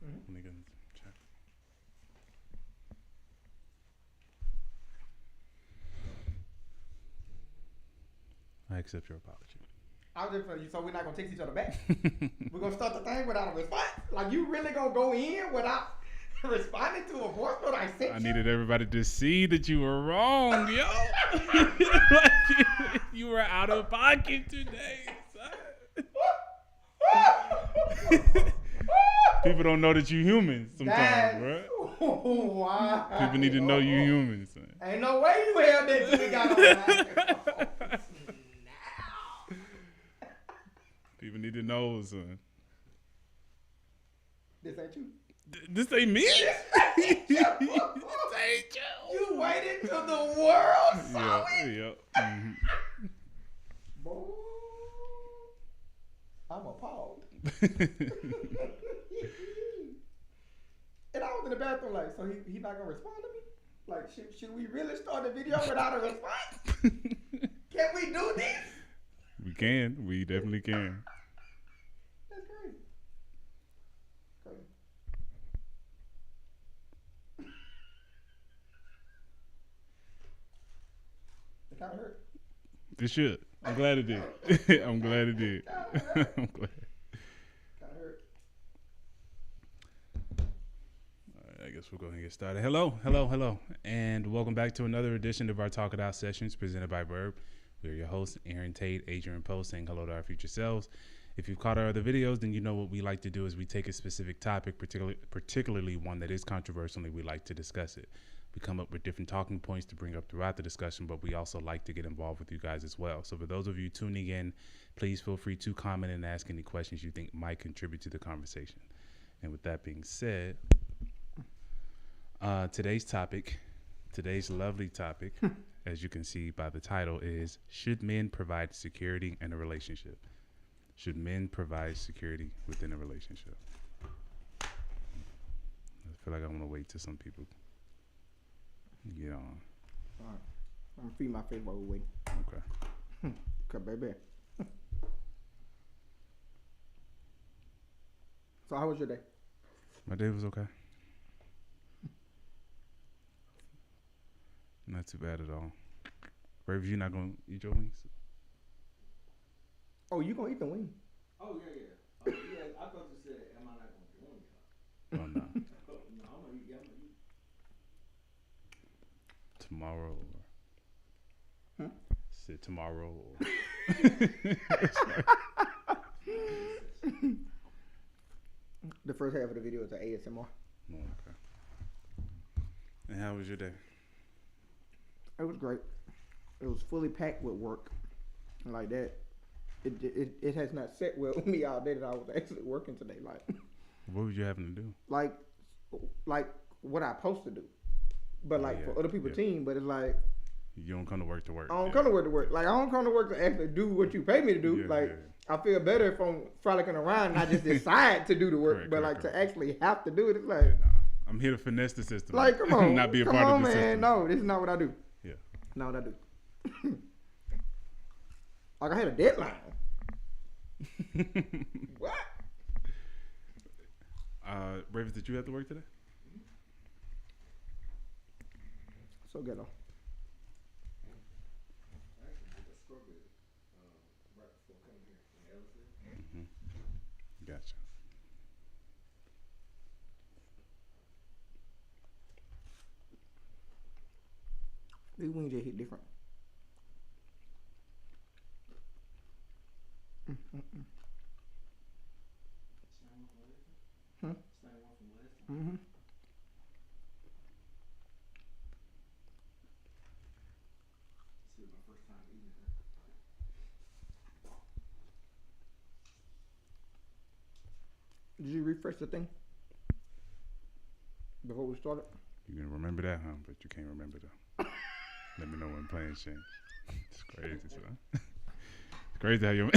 Let me go check. I accept your apology. I was just for you, so we're not gonna text each other back. We're gonna start the thing without a response. Like you really gonna go in without responding to a voice note I sent I you? needed everybody to see that you were wrong, yo. You were out of pocket today, son. People don't know that you human sometimes, bro. Why? People need to know you human, son. Ain't no way you held that till we got on the People need to know, son. This ain't you. This ain't me. This ain't you. You waited till the world saw it. Yeah. Mm-hmm. Boy, I'm appalled. And I was in the bathroom like, so he not gonna respond to me? Like, should we really start the video without a response? Can we do this? We can. We definitely can. That's crazy. It kind of hurt. It should. I'm glad it did. I'm glad it did. I'm glad. Kind of hurt. All right, I guess we'll go ahead and get started. Hello. And welcome back to another edition of our Talk It Out sessions presented by V.E.R.B. We're your hosts, Aaron Tate, Adrian Post, saying hello to our future selves. If you've caught our other videos, then you know what we like to do is we take a specific topic, particularly one that is controversial, and we like to discuss it. We come up with different talking points to bring up throughout the discussion, but we also like to get involved with you guys as well. So for those of you tuning in, please feel free to comment and ask any questions you think might contribute to the conversation. And with that being said, today's lovely topic, as you can see by the title, is should men provide security in a relationship? Should men provide security within a relationship? I feel like I want to wait till some people get on. All right. I'm going to feed my face while we wait. Okay. Okay, baby. So how was your day? My day was okay. Not too bad at all. V.E.R.B, you not going to eat your wings? Oh, you going to eat the wing? Oh, yeah. Oh, yeah, I thought you said, am I not going to do wings? Oh, no. No, I'm going to eat. Tomorrow or... Said tomorrow or... The first half of the video is an ASMR. Oh, okay. And how was your day? It was great. It was fully packed with work. Like that. It has not set well with me all day that I was actually working today. Like, What was you having to do? like what I supposed to do, but like for other people's team. But it's like You don't come to work to work. I don't come to work to work. Like I don't come to work to actually do what you pay me to do. Yeah, like yeah. I feel better if I'm frolicking around and I just decide to do the work. Correct, but correct, like correct. to actually have to do it, it's like Yeah, nah. I'm here to finesse the system. like come on, not be a come part on, of the man. system. No, this is not what I do. Yeah. Not what I do. Like I had a deadline. What? Ravens, did you have to work today? So ghetto. I actually did a scrub it right before coming here from Ellison. Gotcha. These wings just hit different. Same one from last time? Hmm? Same one from last time? Mm-hmm. This is my first time eating it. Did you refresh the thing before we started? You can remember that, huh? But you can't remember though. Let me know when plans change. It's crazy, son. It's crazy how your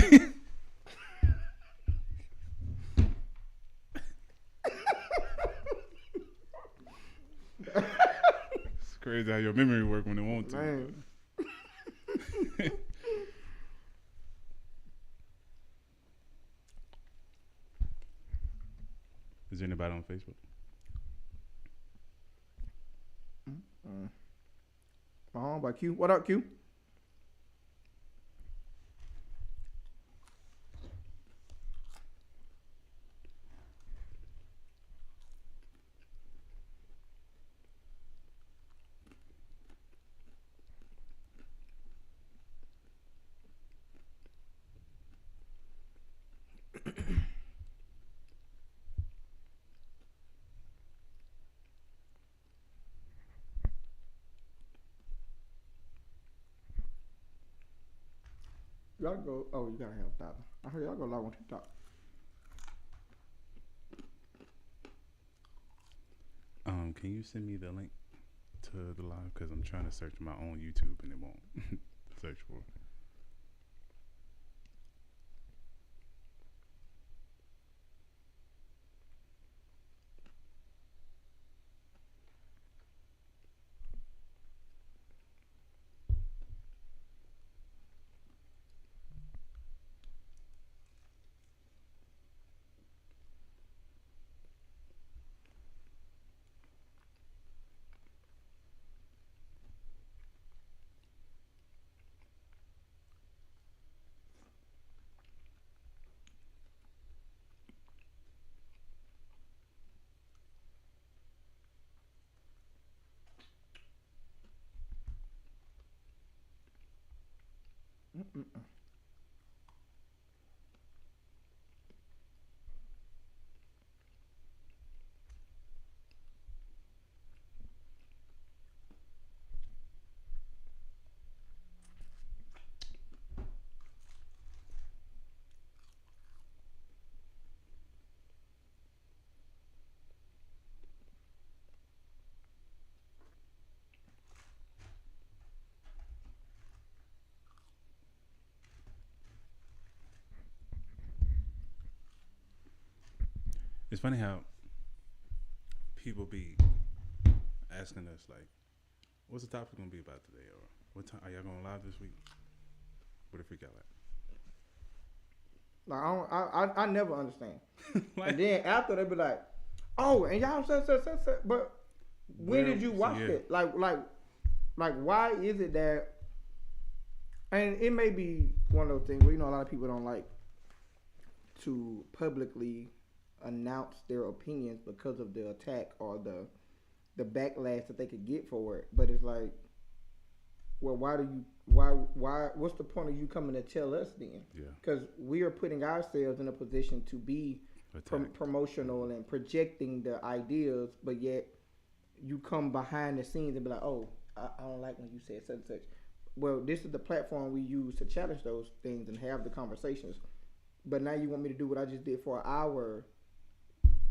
it's crazy how your memory work when it wants to. Man. Is there anybody on Facebook? My homeboy Q. What up, Q? Y'all go. Oh, you gotta have 1,000. I heard y'all go live on TikTok. Can you send me the link to the live? Because I'm trying to search my own YouTube and it won't search for it. It's funny how people be asking us like, "What's the topic gonna be about today?" Or "What time are y'all going live this week?" What if we got Like I never understand. like? And then after they be like, "Oh, and y'all said, but when did you watch it? Like why is it that?" And it may be one of those things where a lot of people don't like to publicly announce their opinions because of the attack or the backlash that they could get for it. But it's like, well, why what's the point of you coming to tell us then? Yeah. Because we are putting ourselves in a position to be promotional and projecting the ideas, but yet you come behind the scenes and be like, oh, I don't like when you said such and such. Well, this is the platform we use to challenge those things and have the conversations. But now you want me to do what I just did for an hour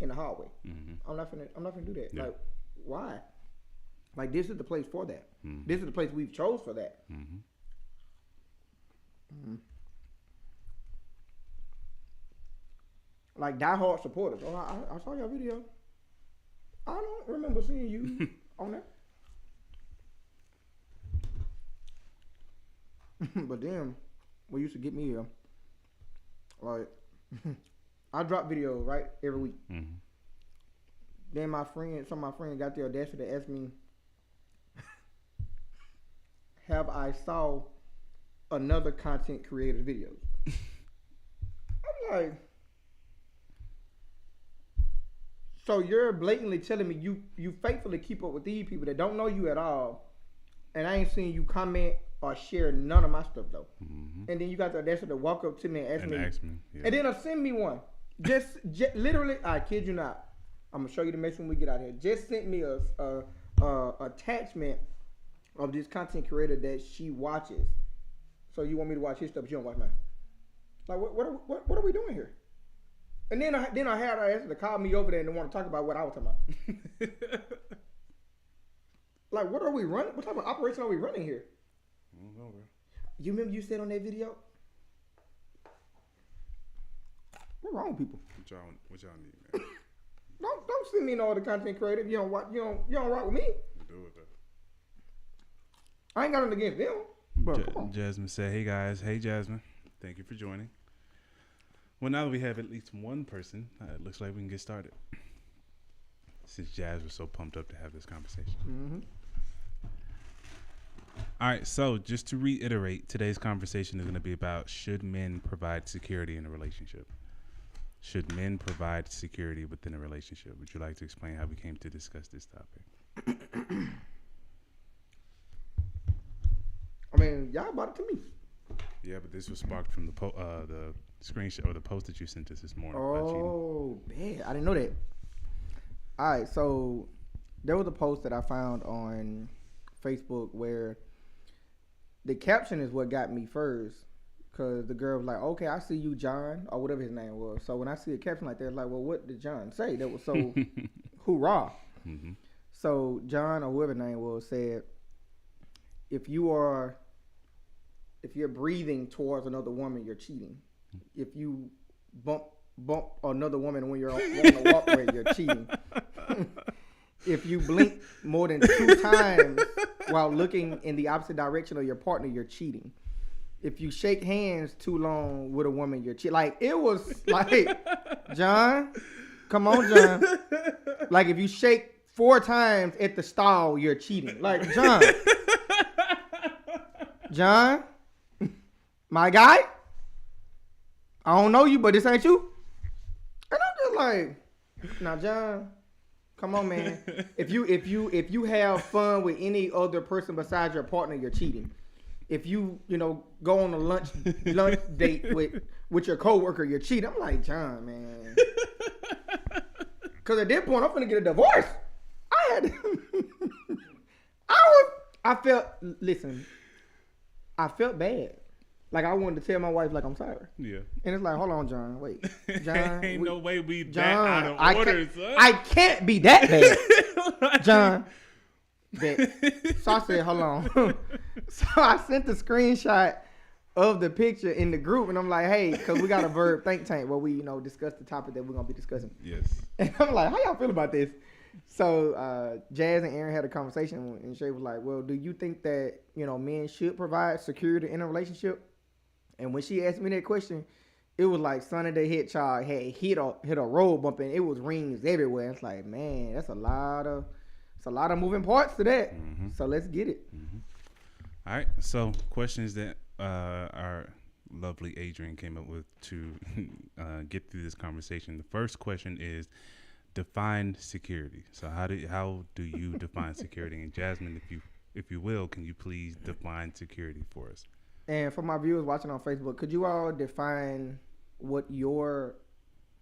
in the hallway. Mm-hmm. I'm not gonna do that. Yeah. Like, why? Like, this is the place for that. Mm-hmm. This is the place we've chose for that. Mm-hmm. Mm-hmm. Like diehard supporters. Oh, I saw your video. I don't remember seeing you on that. But then, what used to get me here, like, I drop videos right every week. Mm-hmm. Then some of my friends got the audacity to ask me, have I saw another content creator's videos? I'm like, so you're blatantly telling me you faithfully keep up with these people that don't know you at all, and I ain't seen you comment or share none of my stuff though. Mm-hmm. And then you got the audacity to walk up to me and ask me, yeah. and then send me one. Just literally, I kid you not. I'm gonna show you the message when we get out here. Just sent me a attachment of this content creator that she watches. So you want me to watch his stuff, but you don't watch mine. Like what are we doing here? And then I had her ask to call me over there and want to talk about what I was talking about. Like, what are we running? What type of operation are we running here? I don't know, bro. You remember you said on that video? What's wrong with people? What y'all need, man? Don't send me no other content creator. You don't rock with me. Do it though. I ain't got nothing against them. But come on. Jasmine said, "Hey guys, hey Jasmine, thank you for joining." Well, now that we have at least one person, it looks like we can get started. since Jazz was so pumped up to have this conversation. Mm-hmm. All right, so just to reiterate, today's conversation is going to be about should men provide security in a relationship? Should men provide security within a relationship? Would you like to explain how we came to discuss this topic? I mean, y'all brought it to me. Yeah, but this was sparked from the screenshot or the post that you sent us this morning. Oh, man, I didn't know that. All right, so there was a post that I found on Facebook where the caption is what got me first, because the girl was like, okay, I see you, John, or whatever his name was. So when I see a caption like that, it's like, well, what did John say? That was so hoorah. Mm-hmm. So John, or whoever his name was, said, if you're breathing towards another woman, you're cheating. If you bump another woman when you're on the walkway, you're cheating. If you blink more than 2 times while looking in the opposite direction of your partner, you're cheating. If you shake hands too long with a woman, you're cheating. Like, it was like, John, come on, John. Like, if you shake 4 times at the stall, you're cheating. Like, John, my guy, I don't know you, but this ain't you. And I'm just like, now, John, come on, man. If you have fun with any other person besides your partner, you're cheating. If you go on a lunch date with your coworker, you're cheating. I'm like, John, man. Because at that point, I'm gonna get a divorce. I felt bad. Like, I wanted to tell my wife, like, I'm sorry. Yeah. And it's like, hold on, John. Wait. John. Ain't no way we John, that out of order, son. I can't be that bad. John. So I said, hold on. So I sent the screenshot of the picture in the group, and I'm like, hey, because we got a V.E.R.B think tank where we, discuss the topic that we're going to be discussing. Yes. And I'm like, how y'all feel about this? So Jazz and Aaron had a conversation, and Shay was like, well, do you think that, men should provide security in a relationship? And when she asked me that question, it was like Sonny the Hedgehog had hit a road bump, and it was rings everywhere. It's like, man, that's a lot of moving parts to that. Mm-hmm. So let's get it. Mm-hmm. All right. So questions that our lovely Adrian came up with to get through this conversation. The first question is, define security. So how do you define security? And Jasmine, if you will, can you please define security for us? And for my viewers watching on Facebook, could you all define what your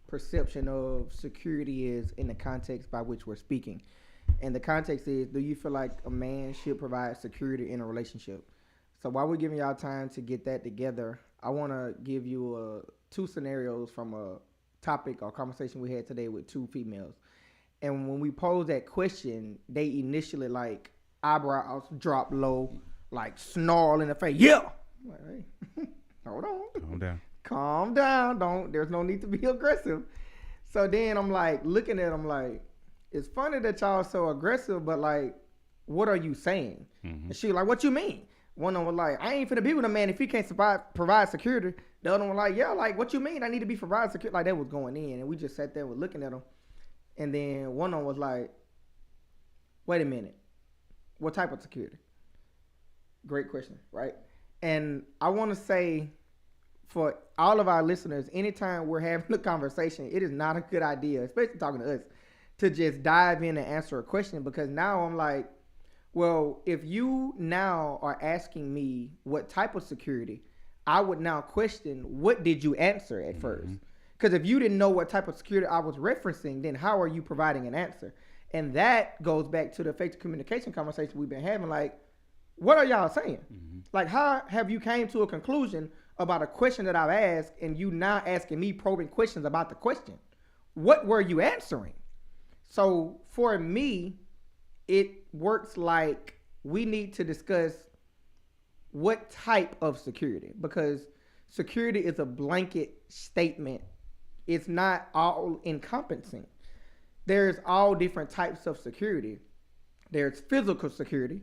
perception of security is in the context by which we're speaking? And the context is, do you feel like a man should provide security in a relationship? So while we're giving y'all time to get that together, I want to give you 2 scenarios from a topic or conversation we had today with 2 females. And when we posed that question, they initially like eyebrows drop low, like snarl in the face. Yeah. I'm like, hey, hold on. Calm down. There's no need to be aggressive. So then I'm like looking at them like, it's funny that y'all so aggressive, but like, what are you saying? Mm-hmm. And she was like, what you mean? One of them was like, I ain't finna be with a man if he can't provide security. The other one was like, yeah, like, what you mean? I need to be providing security. Like, that was going in. And we just sat there and looking at them. And then one of them was like, wait a minute. What type of security? Great question, right? And I want to say, for all of our listeners, anytime we're having a conversation, it is not a good idea, especially talking to us, to just dive in and answer a question, because now I'm like, well, if you now are asking me what type of security, I would now question, what did you answer at first? Because if you didn't know what type of security I was referencing, then how are you providing an answer? And that goes back to the effective communication conversation we've been having. Like, what are y'all saying? Mm-hmm. Like, how have you came to a conclusion about a question that I've asked, and you now asking me probing questions about the question? What were you answering? So for me, it works like we need to discuss what type of security, because security is a blanket statement. It's not all encompassing. There's all different types of security. There's physical security.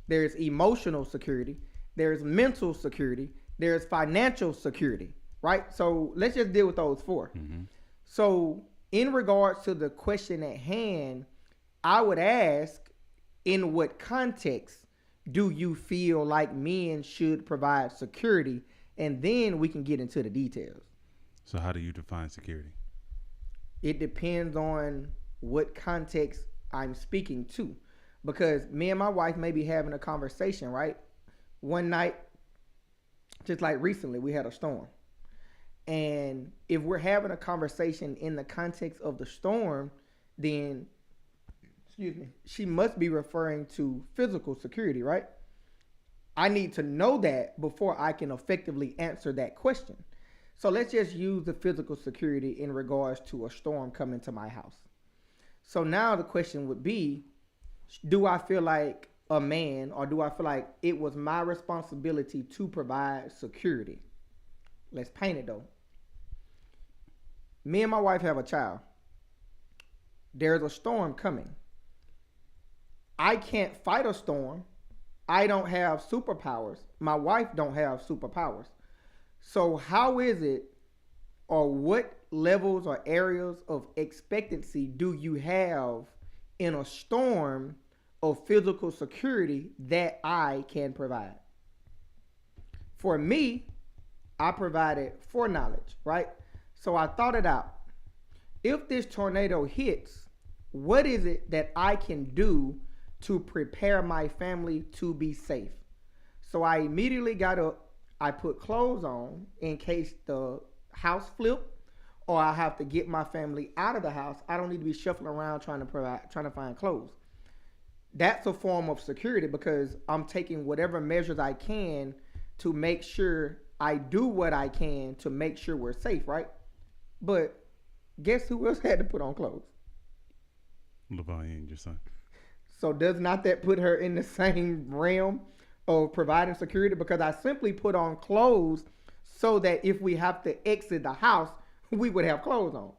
There's emotional security. There's mental security. There's financial security, right? So let's just deal with those 4. Mm-hmm. So in regards to the question at hand, I would ask, in what context do you feel like men should provide security? And then we can get into the details. So how do you define security? It depends on what context I'm speaking to. Because me and my wife may be having a conversation, right? One night, just like recently, we had a storm. And if we're having a conversation in the context of the storm, then, excuse me, she must be referring to physical security, right? I need to know that before I can effectively answer that question. So let's just use the physical security in regards to a storm coming to my house. So now the question would be, do I feel like a man, or do I feel like it was my responsibility to provide security? Let's paint it though. Me and my wife have a child. There's a storm coming. I can't fight a storm. I don't have superpowers. My wife don't have superpowers. So how is it, or what levels or areas of expectancy do you have in a storm of physical security that I can provide? For me, I provided foreknowledge, right? So I thought it out. If this tornado hits, what is it that I can do to prepare my family to be safe? So I immediately got up. I put clothes on in case the house flipped or I have to get my family out of the house. I don't need to be shuffling around trying to find clothes. That's a form of security because I'm taking whatever measures I can to make sure I do what I can to make sure we're safe, right? But guess who else had to put on clothes? LaVanya, your son. So does not that put her in the same realm of providing security? Because I simply put on clothes so that if we have to exit the house, we would have clothes on.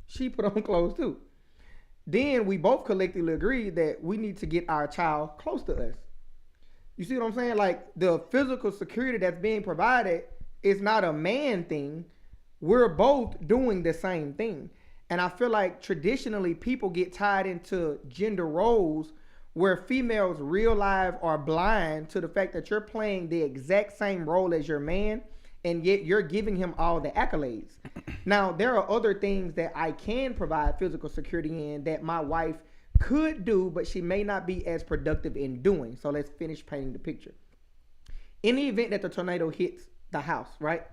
She put on clothes too. Then we both collectively agreed that we need to get our child close to us. You see what I'm saying? Like the physical security that's being provided is not a man thing. We're both doing the same thing. And I feel like traditionally people get tied into gender roles where females real life are blind to the fact that you're playing the exact same role as your man, and yet you're giving him all the accolades. Now, there are other things that I can provide physical security in that my wife could do, but she may not be as productive in doing. So let's finish painting the picture. In the event that the tornado hits the house, right?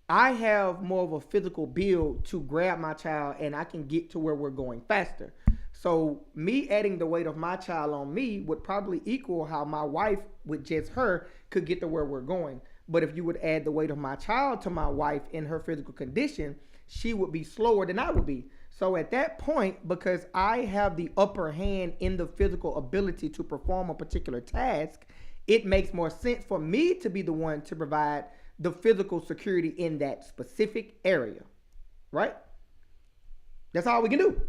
I have more of a physical build to grab my child and I can get to where we're going faster. So me adding the weight of my child on me would probably equal how my wife with just her could get to where we're going. But if you would add the weight of my child to my wife in her physical condition, she would be slower than I would be. So at that point, because I have the upper hand in the physical ability to perform a particular task, it makes more sense for me to be the one to provide the physical security in that specific area, right? That's all we can do.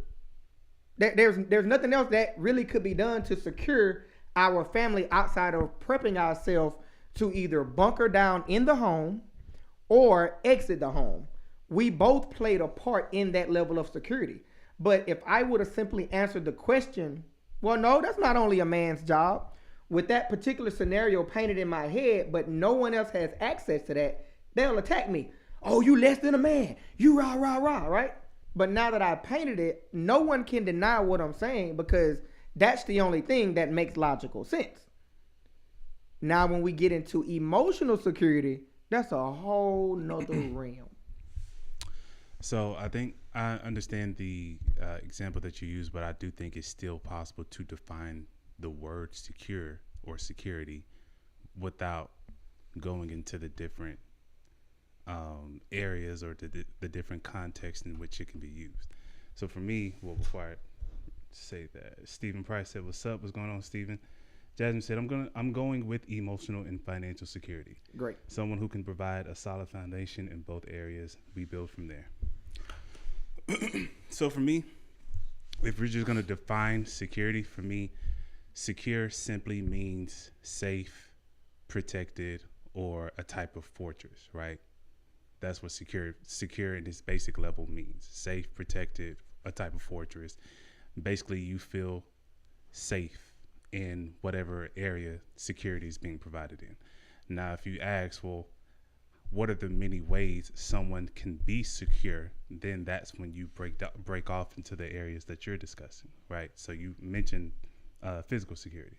There's nothing else that really could be done to secure our family outside of prepping ourselves to either bunker down in the home or exit the home. We both played a part in that level of security. But if I would have simply answered the question, well, no, that's not only a man's job. With that particular scenario painted in my head, but no one else has access to that, they'll attack me. Oh, you less than a man. You rah, rah, rah, right? But now that I painted it, no one can deny what I'm saying because that's the only thing that makes logical sense. Now, when we get into emotional security, that's a whole nother realm. So I think I understand the example that you use, but I do think it's still possible to define the word secure or security without going into the different areas or the different contexts in which it can be used. So for me, well, before I say that, Stephen Price said, "What's up? What's going on, Stephen?" Jasmine said, I'm going with emotional and financial security. Great. Someone who can provide a solid foundation in both areas. We build from there." So for me, if we're just going to define security, for me, secure simply means safe, protected, or a type of fortress, right? That's what secure in its basic level means. Safe, protected, a type of fortress. basically you feel safe in whatever area security is being provided in. Now, if you ask, well, what are the many ways someone can be secure, then that's when you break off into the areas that you're discussing, right? So you mentioned physical security.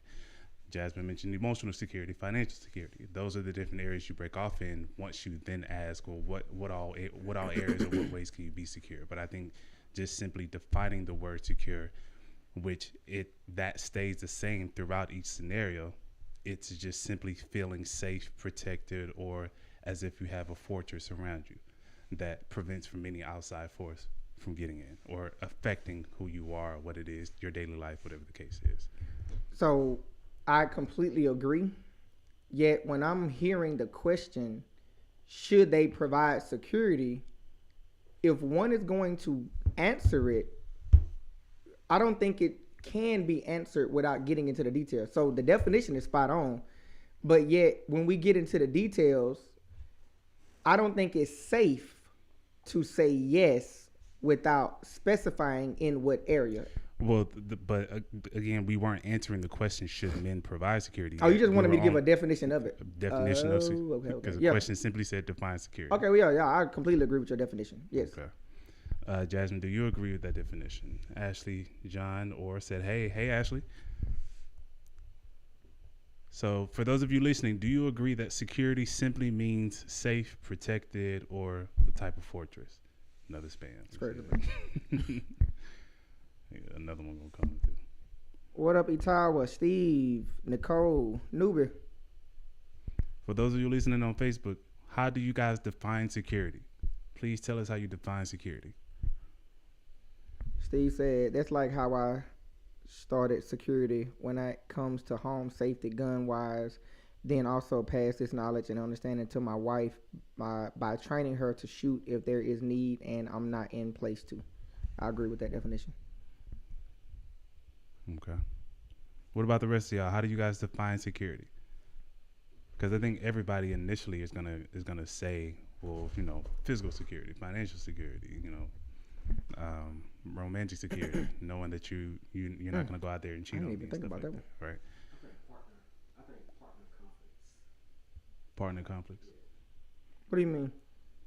Jasmine mentioned emotional security, financial security. Those are the different areas you break off in. Once you then ask, well, what all areas or what ways can you be secure? But I think just simply defining the word secure, which that stays the same throughout each scenario. It's just simply feeling safe, protected, or as if you have a fortress around you that prevents from any outside force from getting in or affecting who you are, what it is, your daily life, whatever the case is. So I completely agree. Yet when I'm hearing the question, should they provide security? If one is going to answer it, I don't think it can be answered without getting into the details. So the definition is spot on, but yet when we get into the details, I don't think it's safe to say yes without specifying in what area. Well, but again, we weren't answering the question, should men provide security? Oh, you just wanted me to give a definition of it. Definition of security. Okay. Because the question simply said define security. Okay, well, yeah, I completely agree with your definition. Yes. Okay. Jasmine, do you agree with that definition? Ashley, John, or said, hey, Ashley. So for those of you listening, do you agree that security simply means safe, protected, or the type of fortress? Another spam. Another one gonna come through. What up, Itawa, Steve, Nicole, Newbie? For those of you listening on Facebook, how do you guys define security? Please tell us how you define security. Steve said, that's like how I started security when it comes to home safety, gun-wise. Then also pass this knowledge and understanding to my wife by training her to shoot if there is need and I'm not in place to. I agree with that definition. Okay. What about the rest of y'all? How do you guys define security? Because I think everybody initially is gonna say, well, physical security, financial security, romantic security, knowing that you're not gonna go out there and cheat on me and stuff like that, right? I think partner conflicts. Partner conflicts. What do you mean?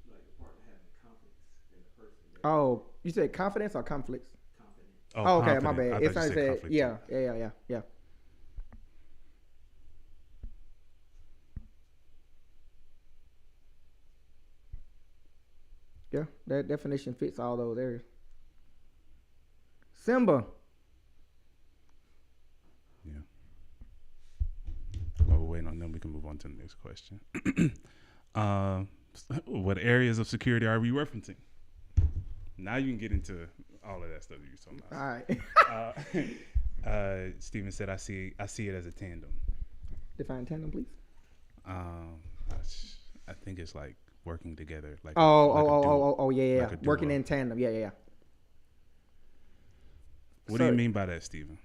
Like the partner having confidence in the person. Oh, you said confidence or conflicts? Confidence. Oh, okay, confident. my bad. It's not said. Yeah. Yeah, that definition fits all those areas. Simba. Yeah. While we're waiting on them, we can move on to the next question. What areas of security are we referencing? Now you can get into all of that stuff that you're talking about. All right. Steven said, I see it as a tandem. Define tandem, please. I think it's like working together. Like yeah. Like Working in tandem. Yeah. What do you mean by that, Steven?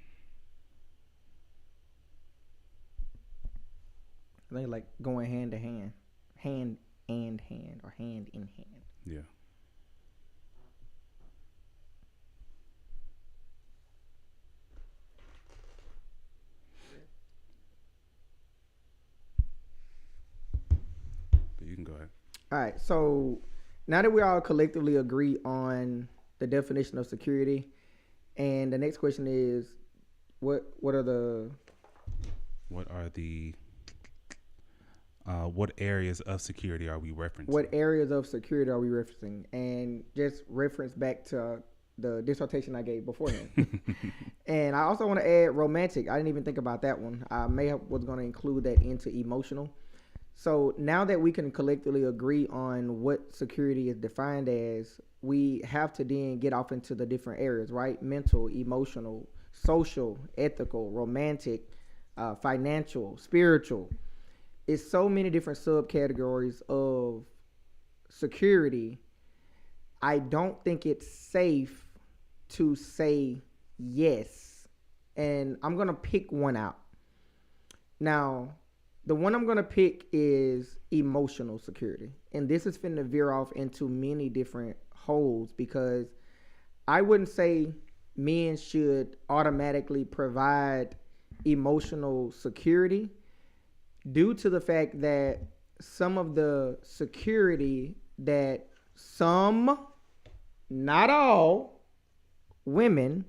I think like going hand to hand, hand and hand, or hand in hand. Yeah. But you can go ahead. All right. So now that we all collectively agree on the definition of security, and the next question is, what areas of security are we referencing? What areas of security are we referencing? And just reference back to the dissertation I gave beforehand. And I also want to add romantic. I didn't even think about that one. I was going to include that into emotional. So now that we can collectively agree on what security is defined as, we have to then get off into the different areas, right? Mental, emotional, social, ethical, romantic, financial, spiritual. It's so many different subcategories of security. I don't think it's safe to say yes. And I'm going to pick one out. Now, the one I'm going to pick is emotional security. And this is finna veer off into many different holes, because I wouldn't say men should automatically provide emotional security due to the fact that some of the security that some, not all, women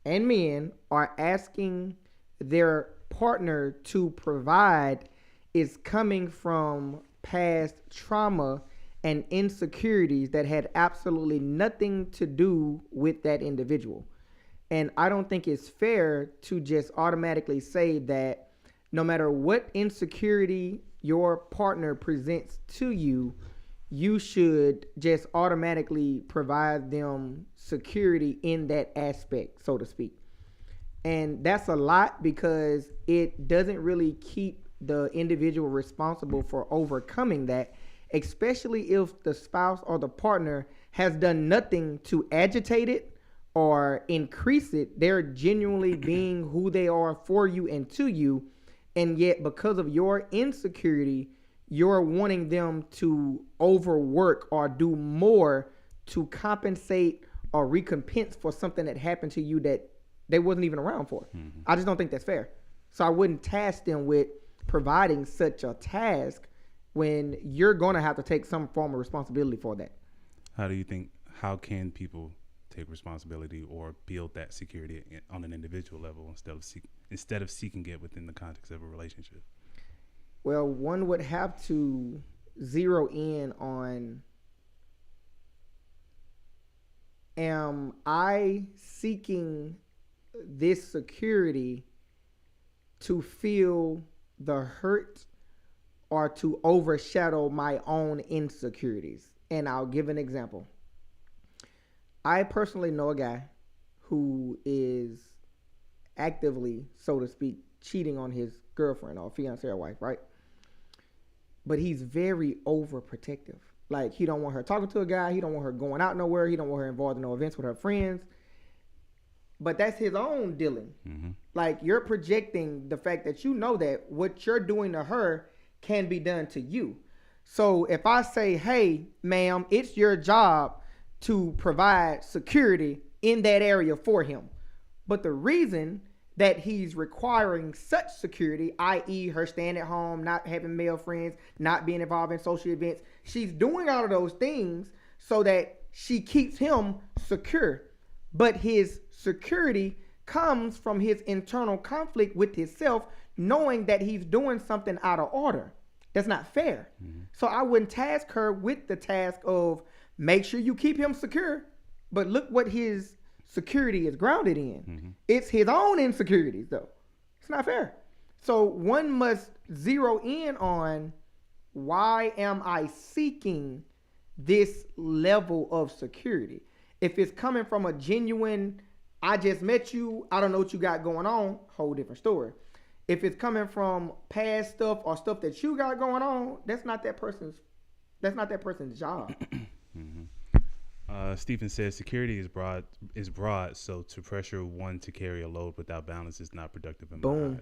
and men are asking their partner to provide is coming from past trauma and insecurities that had absolutely nothing to do with that individual. And I don't think it's fair to just automatically say that no matter what insecurity your partner presents to you, you should just automatically provide them security in that aspect, so to speak. And that's a lot because it doesn't really keep the individual responsible for overcoming that, especially if the spouse or the partner has done nothing to agitate it or increase it. They're genuinely being who they are for you and to you. And yet, because of your insecurity, you're wanting them to overwork or do more to compensate or recompense for something that happened to you that they wasn't even around for. Mm-hmm. I just don't think that's fair. So I wouldn't task them with providing such a task when you're going to have to take some form of responsibility for that. How can people take responsibility or build that security on an individual level instead of seeking it within the context of a relationship? Well, one would have to zero in on, am I seeking this security to feel the hurt or to overshadow my own insecurities? And I'll give an example. I personally know a guy who is actively, so to speak, cheating on his girlfriend or fiance or wife, right? But he's very overprotective. Like, he don't want her talking to a guy. He don't want her going out nowhere. He don't want her involved in no events with her friends. But that's his own dealing. Mm-hmm. Like, you're projecting the fact that you know that what you're doing to her can be done to you. So if I say, hey, ma'am, it's your job to provide security in that area for him. But the reason that he's requiring such security, i.e. her staying at home, not having male friends, not being involved in social events, she's doing all of those things so that she keeps him secure. But his security comes from his internal conflict with himself, knowing that he's doing something out of order. That's not fair. Mm-hmm. So I wouldn't task her with the task of make sure you keep him secure, but look what his security is grounded in. Mm-hmm. It's his own insecurities, though. It's not fair. So one must zero in on, why am I seeking this level of security? If it's coming from a genuine, I just met you, I don't know what you got going on, whole different story. If it's coming from past stuff or stuff that you got going on, that's not that person's job. Mm-hmm. Stephen says security is broad, so to pressure one to carry a load without balance is not productive in my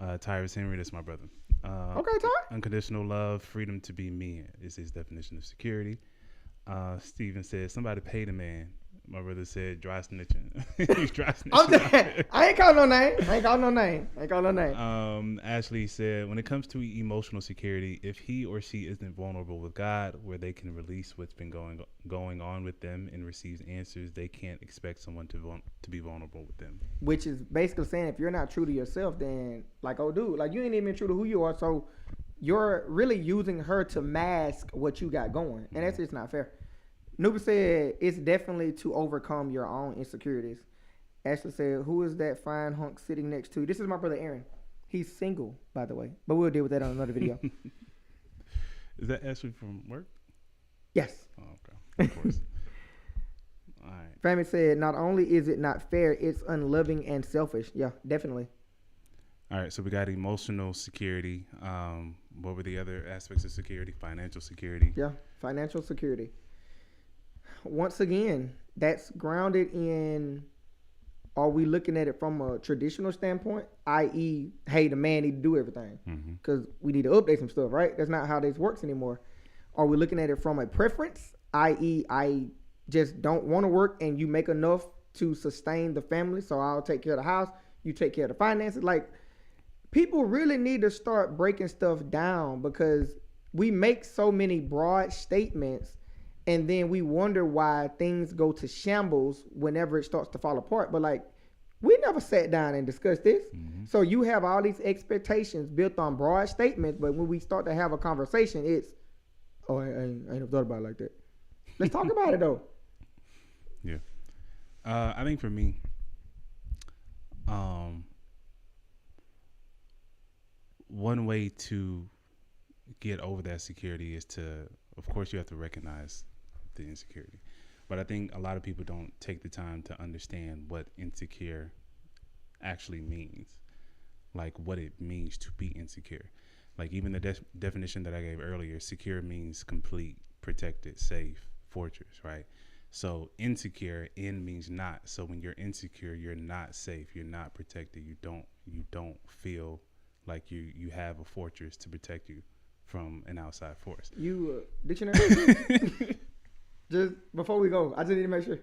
eyes. Tyrus Henry, that's my brother. Okay, Ty. Unconditional love, freedom to be me is his definition of security. Stephen says somebody pay the man. My brother said dry snitching. He's dry snitching. I ain't calling no name. Ashley said, when it comes to emotional security, if he or she isn't vulnerable with God, where they can release what's been going on with them and receives answers, they can't expect someone to be vulnerable with them. Which is basically saying, if you're not true to yourself, then like, oh dude, like you ain't even true to who you are. So you're really using her to mask what you got going, and that's just not fair. Nuba said it's definitely to overcome your own insecurities. Ashley said, who is that fine hunk sitting next to you? This is my brother Aaron. He's single, by the way, but we'll deal with that on another video. Is that Ashley from work? Yes. Oh, okay. Of course. All right. Family said, not only is it not fair, it's unloving and selfish. Yeah, definitely. All right, so we got emotional security. What were the other aspects of security? Financial security. Yeah, financial security. Once again, that's grounded in, are we looking at it from a traditional standpoint, i.e., hey, the man need to do everything because we need to update some stuff, right? That's not how this works anymore. Are we looking at it from a preference, i.e., I just don't want to work and you make enough to sustain the family. So I'll take care of the house. You take care of the finances. Like, people really need to start breaking stuff down, because we make so many broad statements and then we wonder why things go to shambles whenever it starts to fall apart. But like, we never sat down and discussed this. Mm-hmm. So you have all these expectations built on broad statements, but when we start to have a conversation, it's, oh, I ain't never thought about it like that. Let's talk about it though. Yeah. I think for me, one way to get over that security is to, of course, you have to recognize the insecurity. But I think a lot of people don't take the time to understand what insecure actually means, like what it means to be insecure. Like even the definition that I gave earlier, secure means complete, protected, safe, fortress, right? So insecure, in means not. So when you're insecure, you're not safe, you're not protected. You don't feel like you have a fortress to protect you from an outside force. You dictionary? Just before we go, I just need to make sure.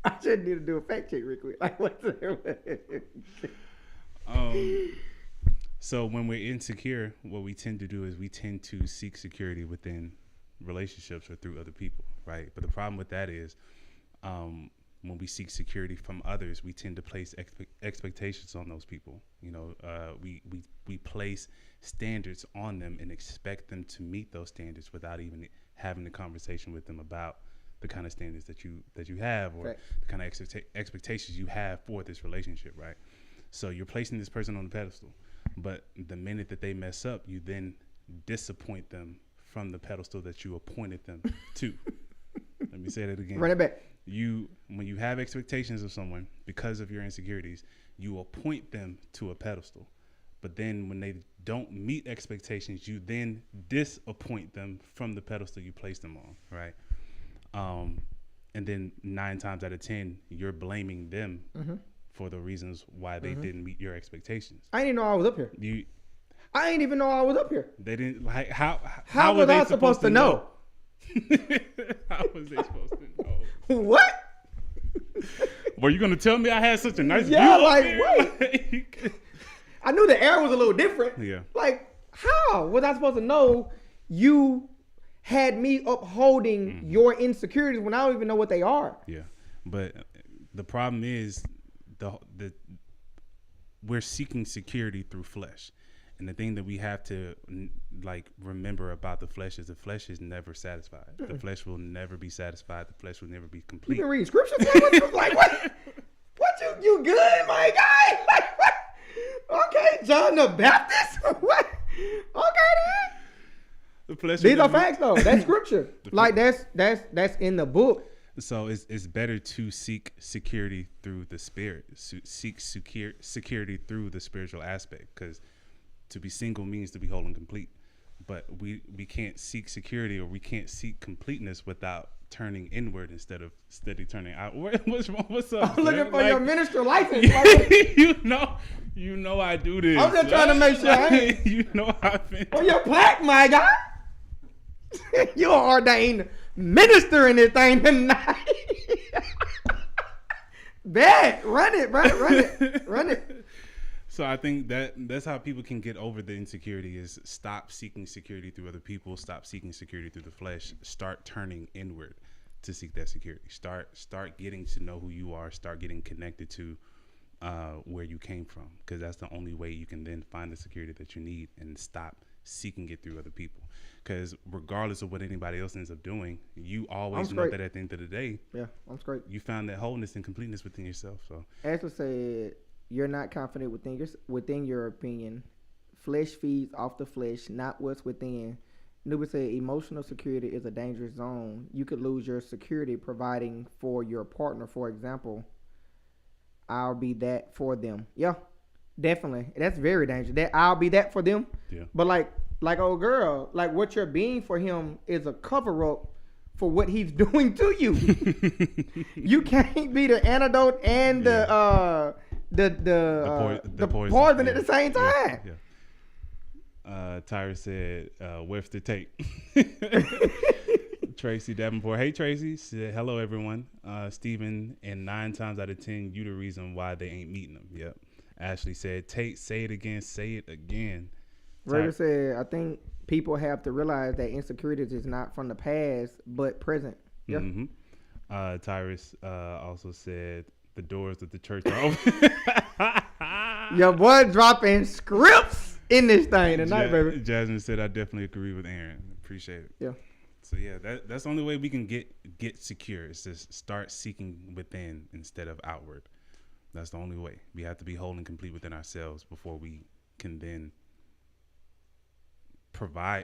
I just need to do a fact check real quick. Like, what's So when we're insecure, what we tend to do is we tend to seek security within relationships or through other people, right? But the problem with that is when we seek security from others, we tend to place expectations on those people. You know, we place standards on them and expect them to meet those standards without even having a conversation with them about the kind of standards that you have, or right, the kind of expectations you have for this relationship, right? So you're placing this person on the pedestal, but the minute that they mess up, you then disappoint them from the pedestal that you appointed them to. Let me say that again. Run it back. When you have expectations of someone because of your insecurities, you appoint them to a pedestal. But then when they don't meet expectations, you then disappoint them from the pedestal you placed them on, right? And then 9 times out of 10, you're blaming them for the reasons why they didn't meet your expectations. I didn't know I was up here. I didn't even know I was up here. They didn't. Like, how was I supposed to know? How was they supposed to know? What? Were you gonna tell me I had such a nice view? Like what? I knew the air was a little different. Yeah. Like, how was I supposed to know you had me upholding your insecurities when I don't even know what they are? Yeah, but the problem is we're seeking security through flesh. And the thing that we have to remember about the flesh is never satisfied. The flesh will never be satisfied. The flesh will never be complete. You been reading scriptures? Like what? What you good, my guy? Like what? Okay, John the Baptist. What? Okay then. The flesh. These are facts though. That's scripture. Like that's in the book. So it's better to seek security through the spirit. Seek security through the spiritual aspect, because to be single means to be whole and complete. But we can't seek security, or we can't seek completeness without turning inward instead of steady turning outward. What's up? I'm looking for your minister license. you know I do this. I'm just trying to make sure I ain't. You know I've been. Oh, your plaque, my guy. You're ordained minister in this thing tonight. Bet. Run it. So I think that's how people can get over the insecurity, is stop seeking security through other people, stop seeking security through the flesh, start turning inward to seek that security. Start getting to know who you are, start getting connected to where you came from, because that's the only way you can then find the security that you need, and stop seeking it through other people. Because regardless of what anybody else ends up doing, you always know that at the end of the day, I'm straight. You found that wholeness and completeness within yourself. So Ashley said, you're not confident within your opinion. Flesh feeds off the flesh, not what's within. Nuba said, emotional security is a dangerous zone. You could lose your security providing for your partner. For example, I'll be that for them. Yeah, definitely. That's very dangerous. That I'll be that for them. Yeah. But like old girl, like what you're being for him is a cover up for what he's doing to you. You can't be the antidote and the poison at the same time. Yeah. Tyra said, "What's the take?" Tracy Davenport. Hey, Tracy. Said, hello, everyone. Stephen, and 9 times out of 10, you the reason why they ain't meeting them. Yep. Ashley said, Tate, say it again. Say it again. Raven said, I think people have to realize that insecurities is not from the past, but present. Yeah. Mm-hmm. Tyrus also said, the doors of the church are open. Your boy dropping scripts in this thing tonight, baby. Jasmine said, I definitely agree with Aaron. Appreciate it. Yeah. So yeah, that's the only way we can get secure is to start seeking within instead of outward. That's the only way. We have to be whole and complete within ourselves before we can then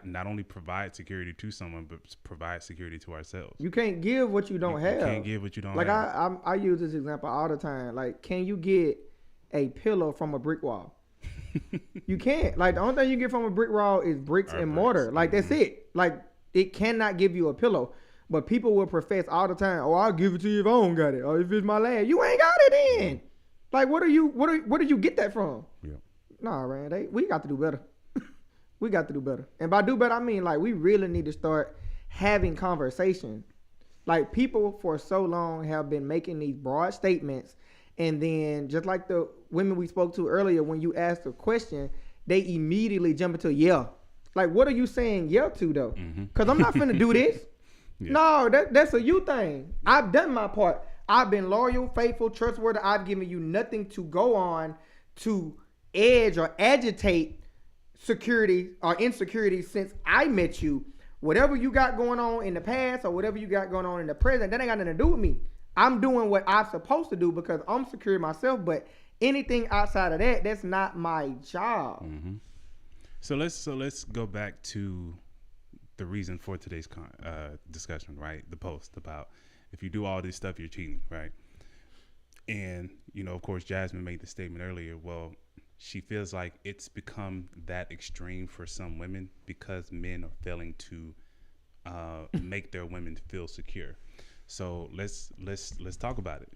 not only provide security to someone, but provide security to ourselves. You can't give what you don't have. You can't give what you don't have. Like I use this example all the time. Like, can you get a pillow from a brick wall? You can't. Like, the only thing you get from a brick wall is bricks and mortar. Like, that's it. Like, it cannot give you a pillow. But people will profess all the time, oh, I'll give it to you if I don't got it. Or if it's my land. You ain't got it then. Like, where did you get that from? Yeah. Nah, man, we got to do better. We got to do better. And by do better, I mean, like, we really need to start having conversation. Like, people for so long have been making these broad statements. And then just like the women we spoke to earlier, when you ask a question, they immediately jump into, yeah. Like, what are you saying yeah to, though? Because I'm not finna do this. Yeah. No, that's a you thing. I've done my part. I've been loyal, faithful, trustworthy. I've given you nothing to go on to edge or agitate security or insecurity since I met you. Whatever you got going on in the past or whatever you got going on in the present, that ain't got nothing to do with me. I'm doing what I'm supposed to do because I'm secure myself, but anything outside of that, that's not my job. Mm-hmm. So let's go back to the reason for today's discussion, right? The post about if you do all this stuff, you're cheating, right? And, of course, Jasmine made the statement earlier, well, she feels like it's become that extreme for some women because men are failing to make their women feel secure. So let's talk about it.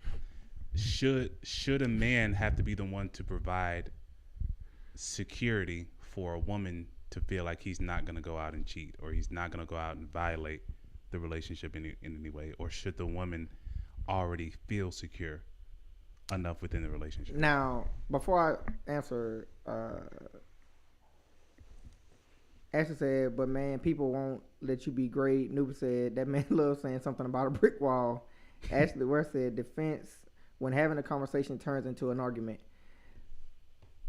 Should a man have to be the one to provide security for a woman to feel like he's not going to go out and cheat or he's not going to go out and violate the relationship in any way? Or should the woman already feel secure enough within the relationship? Now, before I answer, Ashley said, but man, people won't let you be great. Nuba said, that man loves saying something about a brick wall. Ashley Ware said, defense when having a conversation turns into an argument.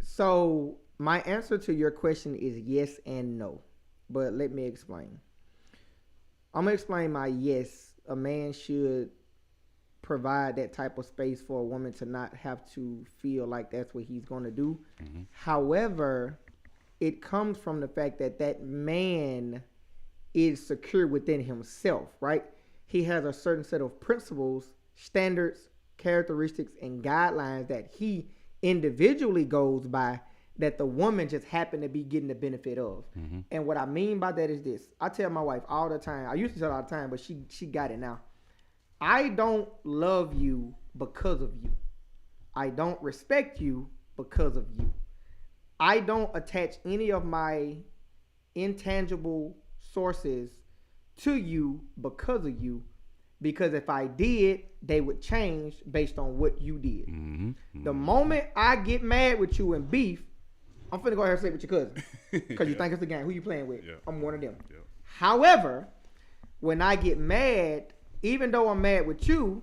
So my answer to your question is yes and no, but let me explain. I'm going to explain my yes. A man should provide that type of space for a woman to not have to feel like that's what he's going to do. Mm-hmm. However, it comes from the fact that that man is secure within himself, right? He has a certain set of principles, standards, characteristics, and guidelines that he individually goes by that the woman just happened to be getting the benefit of. Mm-hmm. And what I mean by that is this. I tell my wife all the time. I used to tell her all the time, but she got it now. I don't love you because of you. I don't respect you because of you. I don't attach any of my intangible sources to you because of you. Because if I did, they would change based on what you did. Mm-hmm. Mm-hmm. The moment I get mad with you and beef, I'm finna go ahead and say it with your cousin. Because you think it's the game. Who you playing with? Yeah. I'm one of them. Yeah. However, when I get mad, even though I'm mad with you,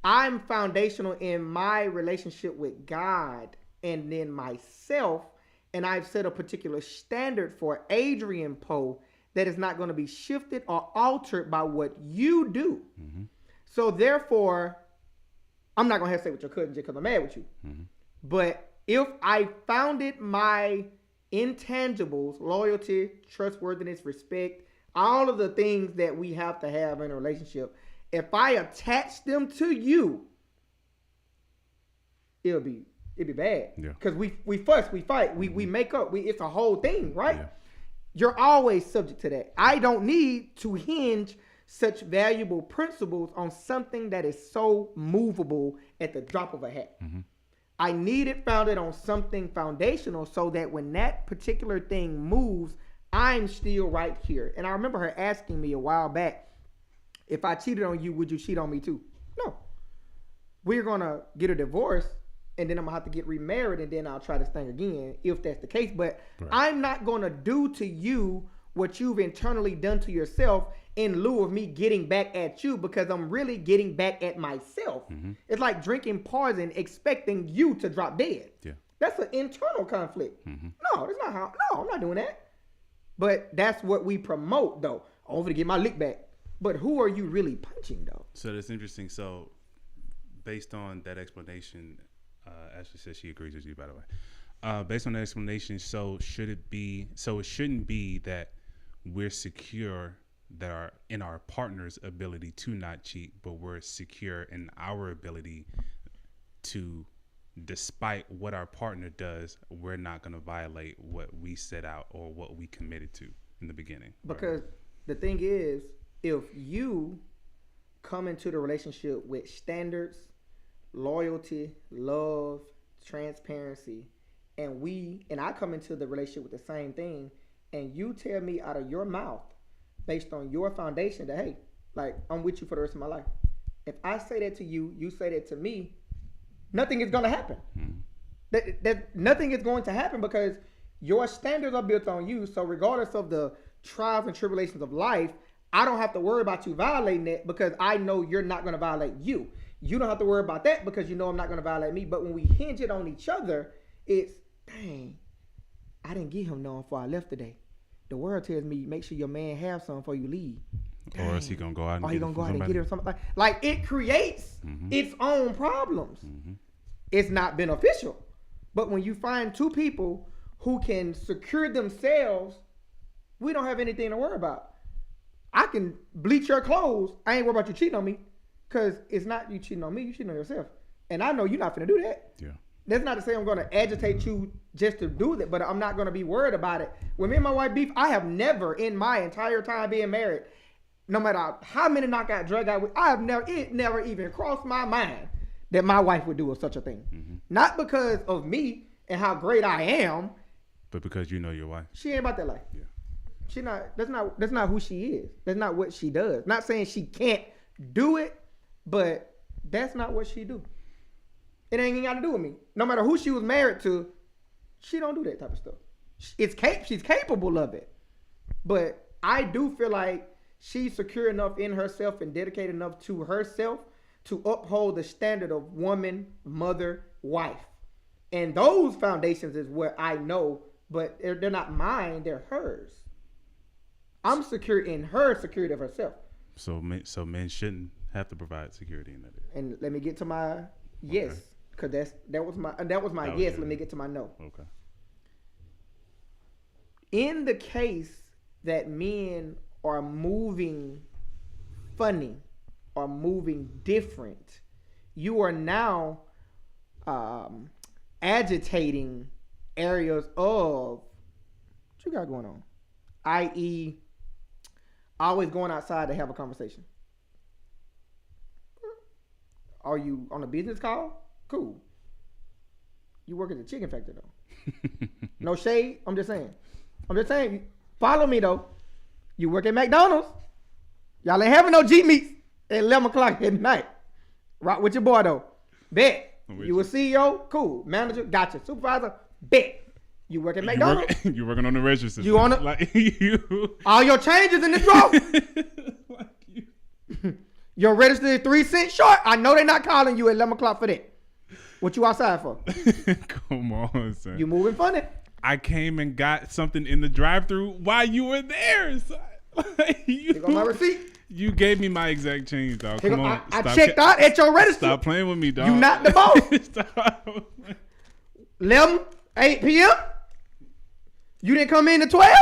I'm foundational in my relationship with God and then myself. And I've set a particular standard for Adrian Poe that is not going to be shifted or altered by what you do. Mm-hmm. So therefore, I'm not going to have to say with your cousin just because I'm mad with you. Mm-hmm. But if I founded my intangibles, loyalty, trustworthiness, respect, all of the things that we have to have in a relationship, if I attach them to you, it'll be bad. Yeah. Because we fuss, we fight, we make up. It's a whole thing, right? Yeah. You're always subject to that. I don't need to hinge such valuable principles on something that is so movable at the drop of a hat. Mm-hmm. I need it founded on something foundational so that when that particular thing moves, I'm still right here. And I remember her asking me a while back, If I cheated on you, would you cheat on me too? No. We're gonna get a divorce, and then I'm gonna have to get remarried, and then I'll try this thing again if that's the case. But I'm not gonna do to you what you've internally done to yourself in lieu of me getting back at you, because I'm really getting back at myself. It's like drinking poison expecting you to drop dead. Yeah. That's an internal conflict. No, that's not how. No, I'm not doing that. But that's what we promote, though. I'm over to get my lick back. But who are you really punching, though? So that's interesting. So based on that explanation, Ashley says she agrees with you, by the way. Based on that explanation, so it shouldn't be that we're secure that in our partner's ability to not cheat, but we're secure in our ability to, despite what our partner does, we're not going to violate what we set out or what we committed to in the beginning. Because the thing is, if you come into the relationship with standards, loyalty, love, transparency, and I come into the relationship with the same thing, and you tell me out of your mouth, based on your foundation, that, hey, like, I'm with you for the rest of my life. If I say that to you, you say that to me, nothing is going to happen. That nothing is going to happen, because your standards are built on you. So regardless of the trials and tribulations of life, I don't have to worry about you violating that, because I know you're not going to violate you. You don't have to worry about that, because you know I'm not going to violate me. But when we hinge it on each other, it's, dang, I didn't get him none before I left today. The word tells me, make sure your man have some before you leave. Dang. Or is he going to go out and get it from somebody? And get it or something? Like it creates its own problems. It's not beneficial. But when you find two people who can secure themselves, we don't have anything to worry about. I can bleach your clothes. I ain't worried about you cheating on me, because it's not you cheating on me. You cheating on yourself. And I know you're not going to do that. Yeah. That's not to say I'm going to agitate you just to do that, but I'm not going to be worried about it. When me and my wife beef, I have never in my entire time being married, no matter how many knockout drug it never even crossed my mind that my wife would do such a thing. Not because of me and how great I am, but because you know your wife. She ain't about that life. Yeah. That's not who she is. That's not what she does. Not saying she can't do it, but that's not what she do. It ain't even got to do with me. No matter who she was married to, she don't do that type of stuff. She's capable of it. But I do feel like she's secure enough in herself and dedicated enough to herself to uphold the standard of woman, mother, wife. And those foundations is what I know, but they're not mine, they're hers. I'm secure in her security of herself. So men shouldn't have to provide security in that area. And let me get to my yes. Because that was my yes. Let me get to my no. Okay. In the case that men are moving funny or moving different, you are now agitating areas of what you got going on, i.e., always going outside to have a conversation. Are you on a business call? Cool. You work at the chicken factory though. No shade. I'm just saying. Follow me though. You work at McDonald's. Y'all ain't having no G meats at 11 o'clock at night. Rock with your boy though. Bet. You a CEO? Cool. Manager? Gotcha. Supervisor? Bet. You work at McDonald's? You working on the register. You on it? Like you. All your changes in the drawer. Like you. Your register is 3 cents short. I know they're not calling you at 11 o'clock for that. What you outside for? Come on, son. You moving funny. I came and got something in the drive-thru while you were there, son. You got my receipt? You gave me my exact change, dog. Come on. I checked out at your register. Stop playing with me, dog. You not the boss. Stop. 8 p.m. You didn't come in at 12.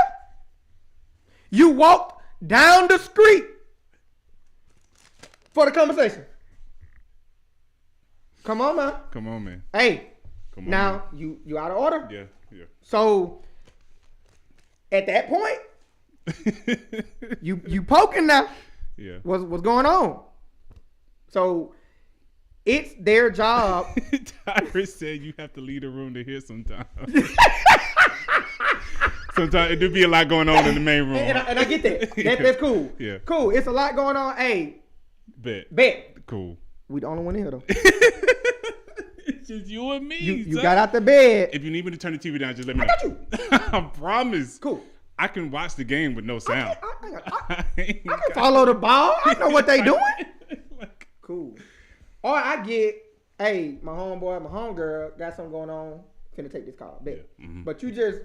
You walked down the street for the conversation. Come on, man. Come on, man. Hey. Come on, now, man. you out of order? Yeah. So, at that point, you poking now. Yeah. What's going on? So, it's their job. Tyrus said you have to leave the room to hear sometimes. Sometimes it do be a lot going on in the main room. And I get that. That's cool. Yeah. Cool. It's a lot going on. Hey. Bet. Cool. We the only one in here though. It's just you and me. You got out the bed. If you need me to turn the TV down, just let me know. I got you. I promise. Cool. I can watch the game with no sound. I can follow the ball. I know what they doing. Cool. Or I get, hey, my homeboy, my homegirl got something going on. Finna take this call. Bet. Yeah. Mm-hmm. But you just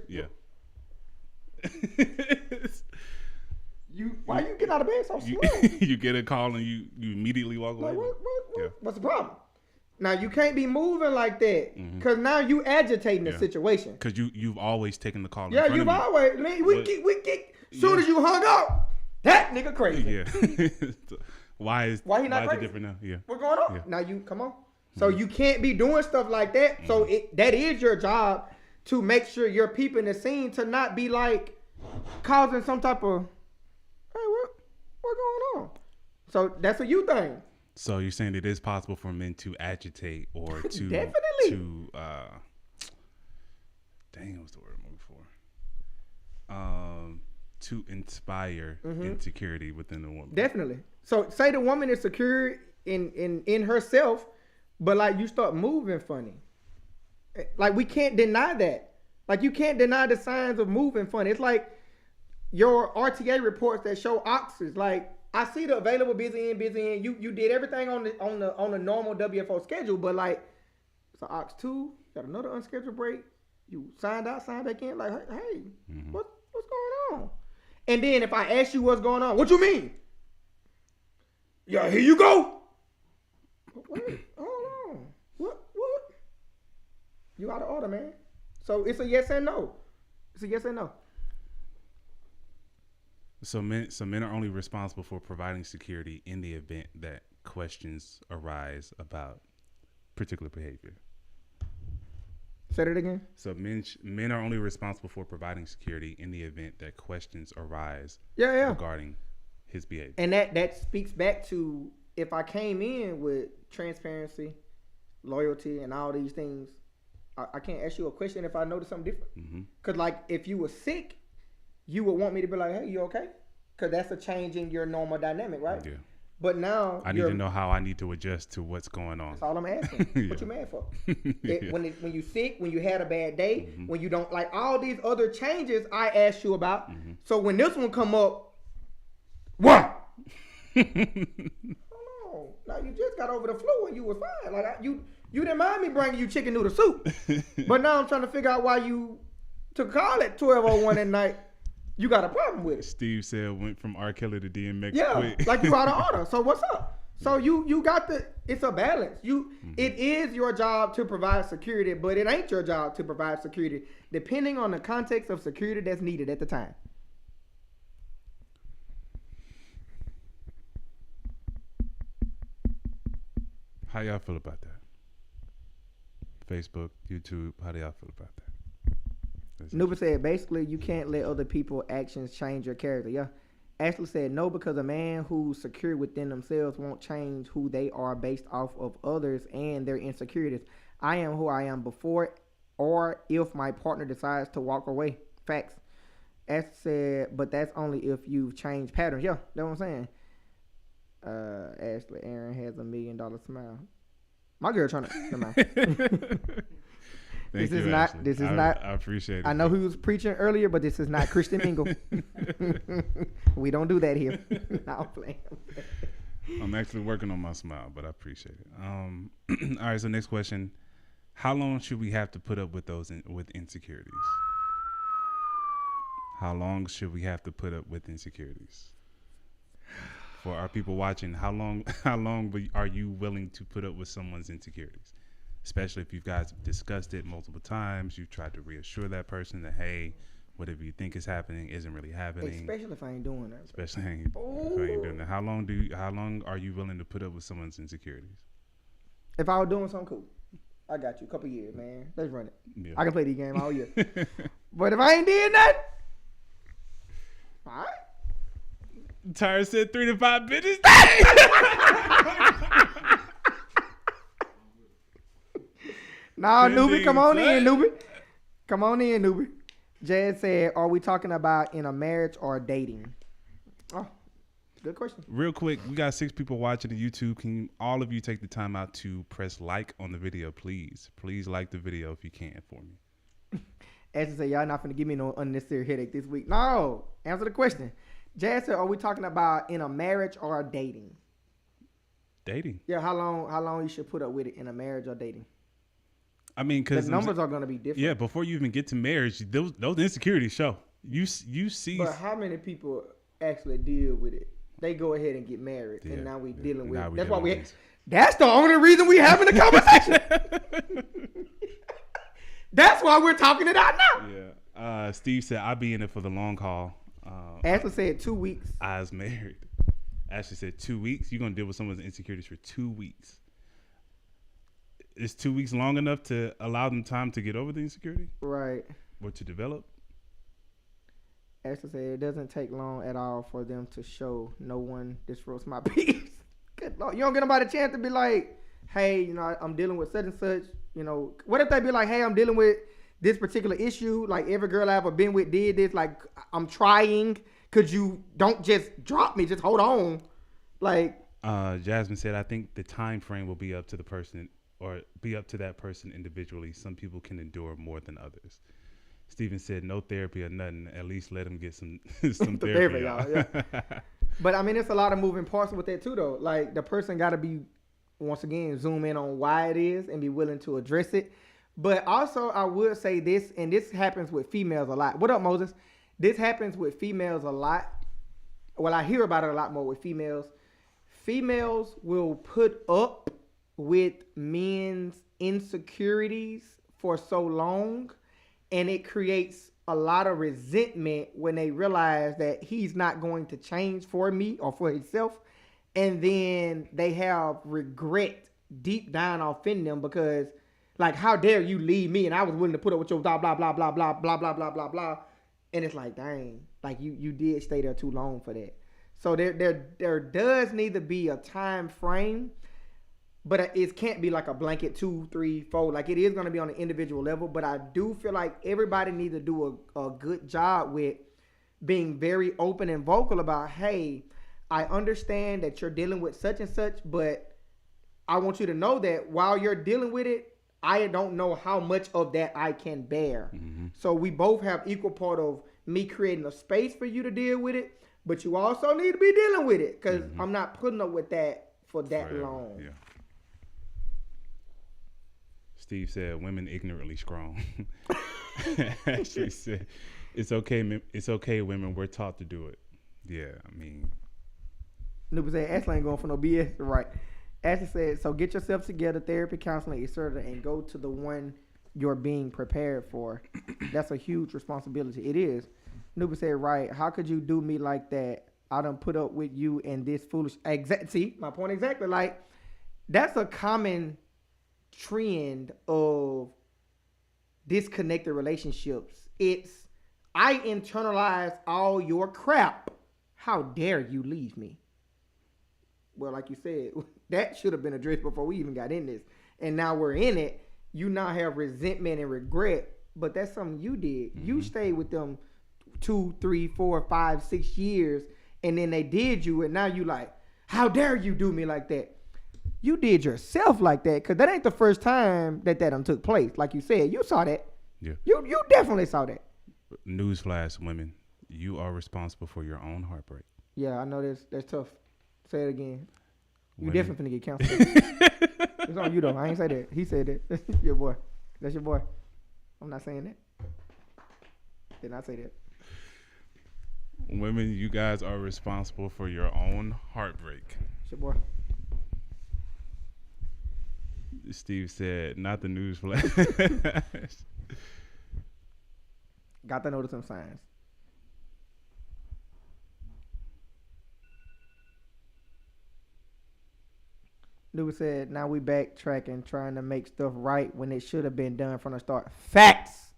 why you get out of bed so slow? You get a call and you immediately walk away. Like, what's the problem? Now you can't be moving like that because now you agitating the situation. Because you've always taken the call. Yeah, you've always. Man, we get. Soon as you hung up, that nigga crazy. Yeah. why he not crazy? It different now? Yeah. What's going on? Yeah. Now you come on. So you can't be doing stuff like that. So that is your job to make sure you're peeping the scene to not be like causing some type of hey what's going on. So that's a you thing. So you're saying it is possible for men to agitate or to definitely what's the word I'm looking for? To inspire insecurity within the woman. Definitely. So say the woman is secure in herself, but like you start moving funny. Like we can't deny that. Like you can't deny the signs of moving funny. It's like your RTA reports that show oxes. Like I see the available busy in. You did everything on the normal WFO schedule, but like it's an ox 2, got another unscheduled break. You signed out, signed back in. Like hey, what's going on? And then if I ask you what's going on, what you mean? Yeah, here you go. Wait, hold on. What? You out of order, man. So it's a yes and no. It's a yes and no. So men are only responsible for providing security in the event that questions arise about particular behavior. Say that again. So men are only responsible for providing security in the event that questions arise regarding his behavior. And that speaks back to if I came in with transparency, loyalty, and all these things, I can't ask you a question if I notice something different. Because like if you were sick, you would want me to be like, hey, you okay? Because that's a change in your normal dynamic, right? Yeah. But now I need to know how I need to adjust to what's going on. That's all I'm asking. What you mad for? When you sick, when you had a bad day, when you don't like all these other changes I asked you about. So when this one come up, what? Oh, now you just got over the flu and you was fine. Like you didn't mind me bringing you chicken noodle soup, but now I'm trying to figure out why you took a call at 12:01 at night. You got a problem with it. Steve said went from R. Kelly to DMX. Yeah, quick. like you out of order. So what's up? So you got it's a balance. It is your job to provide security, but it ain't your job to provide security, depending on the context of security that's needed at the time. How y'all feel about that? Facebook, YouTube, how do y'all feel about that? Nuba said, basically, you can't let other people's actions change your character. Yeah. Ashley said, no, because a man who's secure within themselves won't change who they are based off of others and their insecurities. I am who I am before or if my partner decides to walk away. Facts. Ashley said, but that's only if you've changed patterns. Yeah, that's what I'm saying. Ashley, Aaron has $1 million smile. My girl trying to... This is not. I appreciate it. I know he was preaching earlier, but this is not Christian Mingle. We don't do that here. I'm playing. I'm actually working on my smile, but I appreciate it. All right. So next question: how long should we have to put up with those with insecurities? How long should we have to put up with insecurities? For our people watching, how long are you willing to put up with someone's insecurities? Especially if you guys have discussed it multiple times, you've tried to reassure that person that, hey, whatever you think is happening isn't really happening. Especially if I ain't doing that. Especially if I ain't doing that. How long are you willing to put up with someone's insecurities? If I was doing something cool, I got you. A couple years, man. Let's run it. Yeah. I can play these games all year. But if I ain't did that, all right. Tyre said 3 to 5 business Nah, Newbie, come on in, Newbie. Come on in, Newbie. Jazz said, "Are we talking about in a marriage or dating?" Oh, good question. Real quick, we got 6 people watching the YouTube. Can all of you take the time out to press like on the video, please? Please like the video if you can for me. Ashley said, "Y'all not finna give me no unnecessary headache this week." No, answer the question. Jazz said, "Are we talking about in a marriage or dating?" Dating. Yeah, how long you should put up with it in a marriage or dating? I mean, because the numbers are gonna be different. Yeah, before you even get to marriage, those insecurities show. You see. But how many people actually deal with it? They go ahead and get married, and now we dealing with it. That's why we. That's the only reason we having the conversation. That's why we're talking it out now. Yeah. Steve said, "I'll be in it for the long haul." Ashley said 2 weeks. I was married. Ashley said 2 weeks. You're gonna deal with someone's insecurities for 2 weeks. Is 2 weeks long enough to allow them time to get over the insecurity? Right. Or to develop? Ashley said it doesn't take long at all for them to show no one disrupts my peace. Good Lord. You don't get nobody a chance to be like, hey, I'm dealing with such and such. What if they be like, hey, I'm dealing with this particular issue. Like every girl I ever been with did this. Like I'm trying. Could you don't just drop me. Just hold on. Like. Jasmine said, I think the time frame will be up to the person or be up to that person individually. Some people can endure more than others. Steven said, no therapy or nothing. At least let them get some therapy. Y'all. Yeah. But I mean, it's a lot of moving parts with that too, though. Like the person got to be, once again, zoom in on why it is and be willing to address it. But also, I would say this, and this happens with females a lot. What up, Moses? This happens with females a lot. Well, I hear about it a lot more with females. Females will put up with men's insecurities for so long, and it creates a lot of resentment when they realize that he's not going to change for me or for himself. And then they have regret deep down off in them because, like, how dare you leave me? And I was willing to put up with your blah, blah, blah, blah, blah, blah, blah, blah, blah, blah. And it's like, dang, like you did stay there too long for that. So there does need to be a time frame, but it can't be like a blanket 2, 3, 4. Like it is going to be on an individual level. But I do feel like everybody needs to do a good job with being very open and vocal about, hey, I understand that you're dealing with such and such, but I want you to know that while you're dealing with it, I don't know how much of that I can bear. Mm-hmm. So we both have equal part of me creating a space for you to deal with it, but you also need to be dealing with it because I'm not putting up with that for that long. Yeah. Steve said, "Women ignorantly strong." She said, "It's okay. It's okay. Women, we're taught to do it." Yeah, I mean. Newbie said, "Ashley ain't going for no BS." Right. Ashley said, "So get yourself together, therapy, counseling, etc., and go to the one you're being prepared for. That's a huge responsibility. It is." Newbie said, "Right. How could you do me like that? I done put up with you and this foolish." See, my point exactly. Like, that's a common trend of disconnected relationships. It's, I internalize all your crap. How dare you leave me? Well, like you said, that should have been addressed before we even got in this. And now we're in it. You now have resentment and regret, but that's something you did. Mm-hmm. You stayed with them 2, 3, 4, 5, 6 years, and then they did you, and now you like, how dare you do me like that? You did yourself like that, because that ain't the first time that took place. Like you said, you saw that. Yeah. You definitely saw that. Newsflash, women, you are responsible for your own heartbreak. Yeah, I know that's tough. Say it again. You Women. definitely finna get counseled. It's on you though. I ain't say that. He said that. Your boy. That's your boy. I'm not saying that. Did not say that. Women, you guys are responsible for your own heartbreak. It's your boy. Steve said, not the news flash. Got to notice some signs. Dude said, now we backtracking, trying to make stuff right when it should have been done from the start. Facts.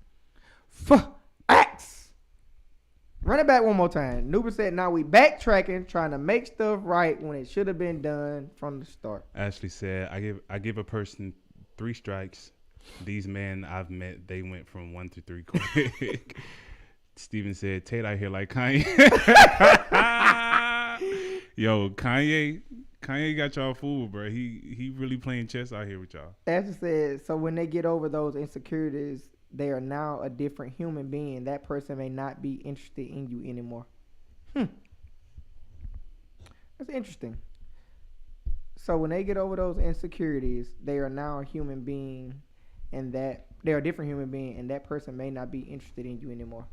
Facts. Run it back one more time. Nuba said, now we backtracking, trying to make stuff right when it should have been done from the start. Ashley said, I give a person 3 strikes. These men I've met, they went from 1 to 3 quick. Steven said, Tate out here like Kanye. Yo, Kanye got y'all fooled, bro. He really playing chess out here with y'all. As I said, so when they get over those insecurities, they are now a different human being. That person may not be interested in you anymore. That's interesting. So when they get over those insecurities, they are now a human being, and that they're a different human being, and that person may not be interested in you anymore.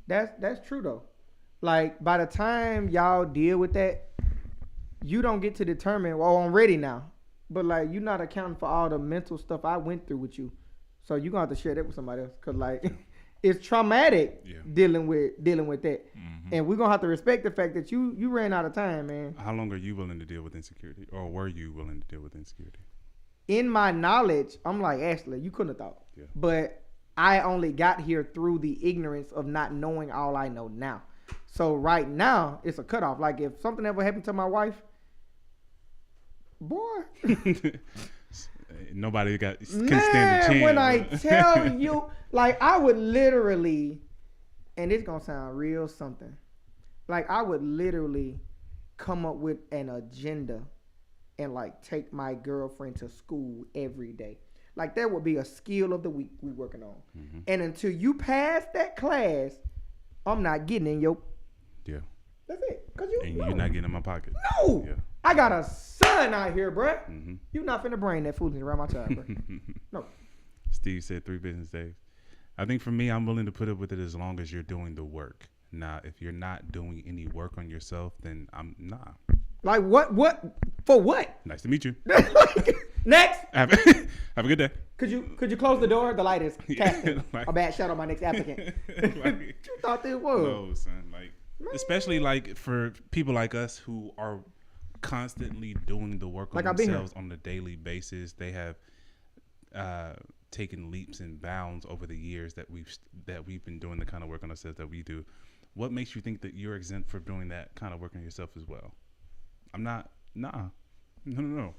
That's true though. Like by the time y'all deal with that, you don't get to determine, well, I'm ready now. But like you're not accounting for all the mental stuff I went through with you. So you're gonna have to share that with somebody else. Cause like it's traumatic dealing with that. Mm-hmm. And we're gonna have to respect the fact that you ran out of time, man. How long are you willing to deal with insecurity? Or were you willing to deal with insecurity? In my knowledge, I'm like, Ashley, you couldn't have thought. Yeah. But I only got here through the ignorance of not knowing all I know now. So right now, it's a cutoff. Like if something ever happened to my wife, boy. Nobody can stand a chance. When I tell you, like I would literally, and it's going to sound real something. Like I would literally come up with an agenda and like take my girlfriend to school every day. Like that would be a skill of the week we're working on. Mm-hmm. And until you pass that class, I'm not getting in your. Yeah. That's it. You're not getting in my pocket. No. Yeah. I got a son out here, bruh. Mm-hmm. You not finna bring that foolishness around my child, bruh. No. Steve said 3 business days. I think for me, I'm willing to put up with it as long as you're doing the work. Now, if you're not doing any work on yourself, then I'm nah. Like what? What? For what? Nice to meet you. Next. Have a good day. Could you close the door? The light is casting a bad shadow on my next applicant. You thought this was? No, son. Like, especially like for people like us who are constantly doing the work on themselves on a daily basis. They have taken leaps and bounds over the years that we've been doing the kind of work on ourselves that we do. What makes you think that you're exempt from doing that kind of work on yourself as well? I'm not. Nah. No.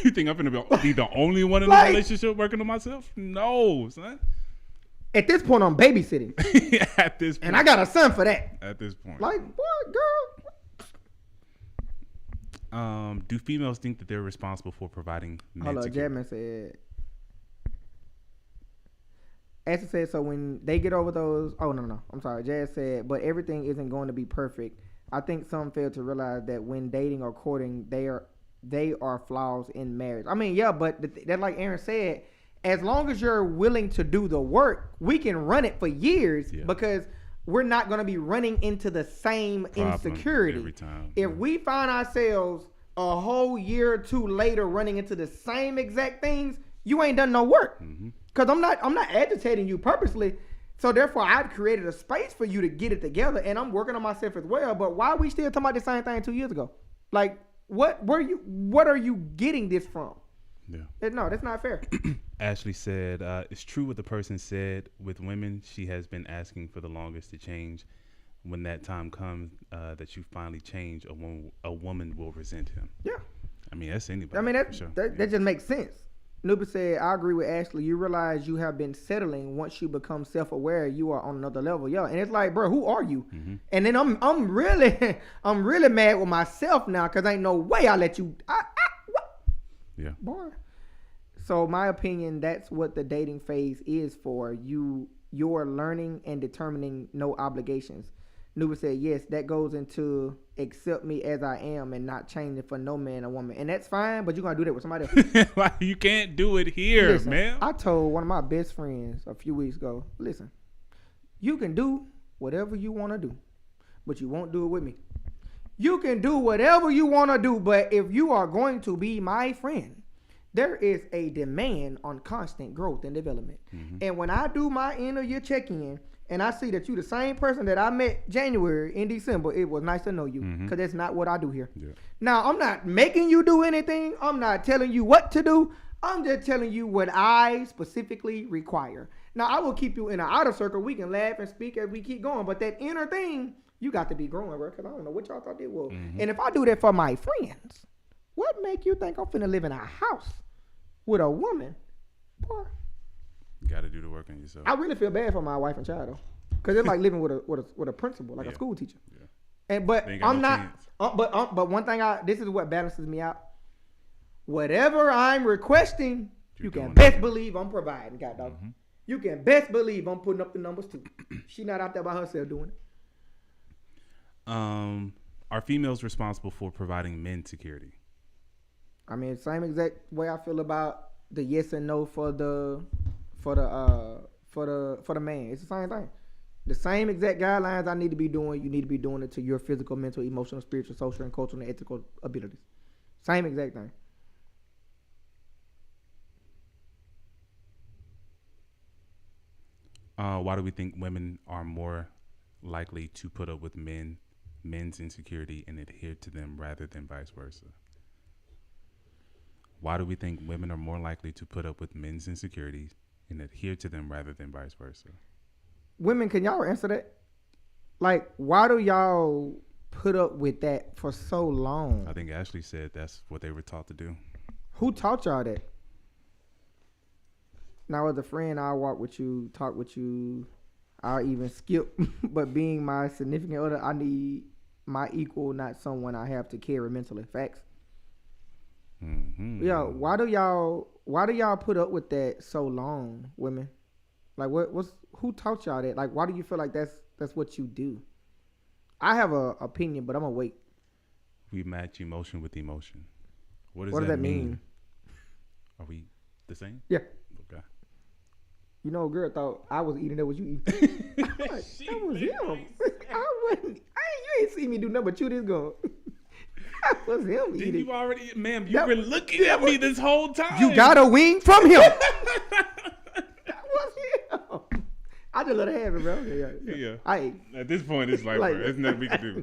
You think I'm gonna be the only one in a relationship working on myself? No, son. At this point, I'm babysitting. At this point. And I got a son for that. At this point. Like, what, girl? Do females think that they're responsible for providing men security? Jasmine said. Ashley said, so when they get over those... Oh, no. I'm sorry. Jazz said, but everything isn't going to be perfect. I think some fail to realize that when dating or courting, they are flaws in marriage. I mean, yeah, but that like Aaron said, as long as you're willing to do the work, we can run it for years because we're not going to be running into the same insecurity every time. If we find ourselves a whole year or two later running into the same exact things, you ain't done no work. Because I'm not agitating you purposely. So therefore, I've created a space for you to get it together, and I'm working on myself as well. But why are we still talking about the same thing 2 years ago? Like, what are you getting this from? Yeah. No, that's not fair. Ashley said, it's true what the person said. With women, she has been asking for the longest to change. When that time comes that you finally change, a woman will resent him. Yeah. I mean, that's anybody. I mean, that just makes sense. Nuba said, I agree with Ashley. You realize you have been settling. Once you become self-aware, you are on another level. Yeah. And it's like, bro, who are you? Mm-hmm. And then I'm really mad with myself now because ain't no way I let you. What? Yeah. Boy. So my opinion, that's what the dating phase is for. You're learning and determining no obligations. Nuba said, yes, that goes into accept me as I am and not changing for no man or woman. And that's fine, but you're going to do that with somebody else. Like, you can't do it here, man. I told one of my best friends a few weeks ago, listen, you can do whatever you want to do, but you won't do it with me. You can do whatever you want to do, but if you are going to be my friend, there is a demand on constant growth and development. Mm-hmm. And when I do my end of year check-in, and I see that you the same person that I met January in December, it was nice to know you because that's not what I do here. Yeah. Now, I'm not making you do anything. I'm not telling you what to do. I'm just telling you what I specifically require. Now, I will keep you in an outer circle. We can laugh and speak as we keep going. But that inner thing, you got to be growing, bro, because I don't know what y'all thought it was. Mm-hmm. And if I do that for my friends, what make you think I'm finna live in a house with a woman? Boy. You got to do the work on yourself. I really feel bad for my wife and child, though. Because it's like living with a principal, like a school teacher. Yeah. And but I'm no not. But one thing this is what balances me out. Whatever I'm requesting, you can best believe I'm providing, God dog. Mm-hmm. You can best believe I'm putting up the numbers too. She not out there by herself doing it. Are females responsible for providing men security? I mean, same exact way I feel about the yes and no for the man. It's the same thing. The same exact guidelines I need to be doing, you need to be doing it to your physical, mental, emotional, spiritual, social, and cultural and ethical abilities. Same exact thing. Why do we think women are more likely to put up with men's insecurity and adhere to them rather than vice versa? Why do we think women are more likely to put up with men's insecurities and adhere to them rather than vice versa? Women, can y'all answer that? Like, why do y'all put up with that for so long? I think Ashley said that's what they were taught to do. Who taught y'all that? Now, as a friend, I'll walk with you, talk with you. I'll even skip. But being my significant other, I need my equal, not someone I have to carry mentally. Facts. Mm-hmm. Yeah, why do y'all put up with that so long, women? Like, who taught y'all that? Like, why do you feel like that's what you do? I have a opinion, but I'm gonna wait. We match emotion with emotion. What does that mean? Are we the same? Yeah. Okay. You know, a girl thought I was eating that what you eating. That was him. You ain't see me do nothing but chew this gum. That was him Didn't eating. You already, ma'am, you were looking at me this whole time. You got a wing from him. That was him. I just let her have it, bro. Yeah. At this point, it's like bro, there's nothing we can do.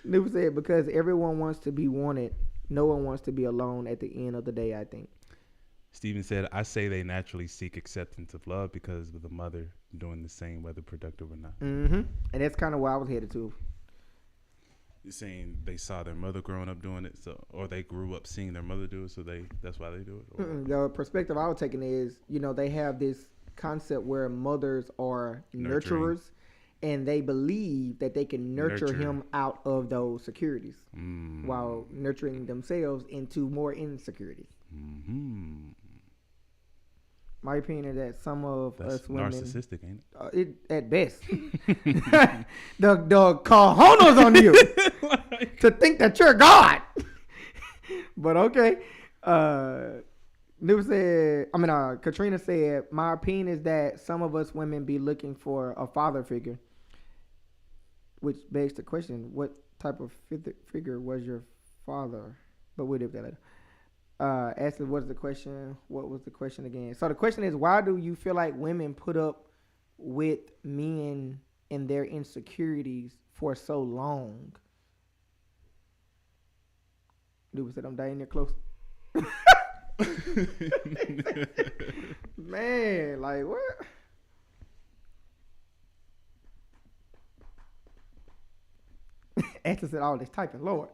New said, because everyone wants to be wanted, no one wants to be alone at the end of the day, I think. Steven said, I say they naturally seek acceptance of love because of the mother doing the same, whether productive or not. Mm-hmm. And that's kind of where I was headed to. You're saying they saw their mother growing up doing it, or they grew up seeing their mother do it, so that's why they do it? The perspective I was taking is, they have this concept where mothers are nurturers, and they believe that they can nurture him out of those securities while nurturing themselves into more insecurities. Mm-hmm. My opinion is that some of us women... That's narcissistic, ain't it? At best. the cojones on you to think that you're God. But okay. Katrina said, my opinion is that some of us women be looking for a father figure, which begs the question, what type of figure was your father? But we'll leave that later. Ashley, what is the question? What was the question again? So the question is, why do you feel like women put up with men and their insecurities for so long? Dude said, I'm dying near close. Man, like what? Ashley said all this typing, Lord.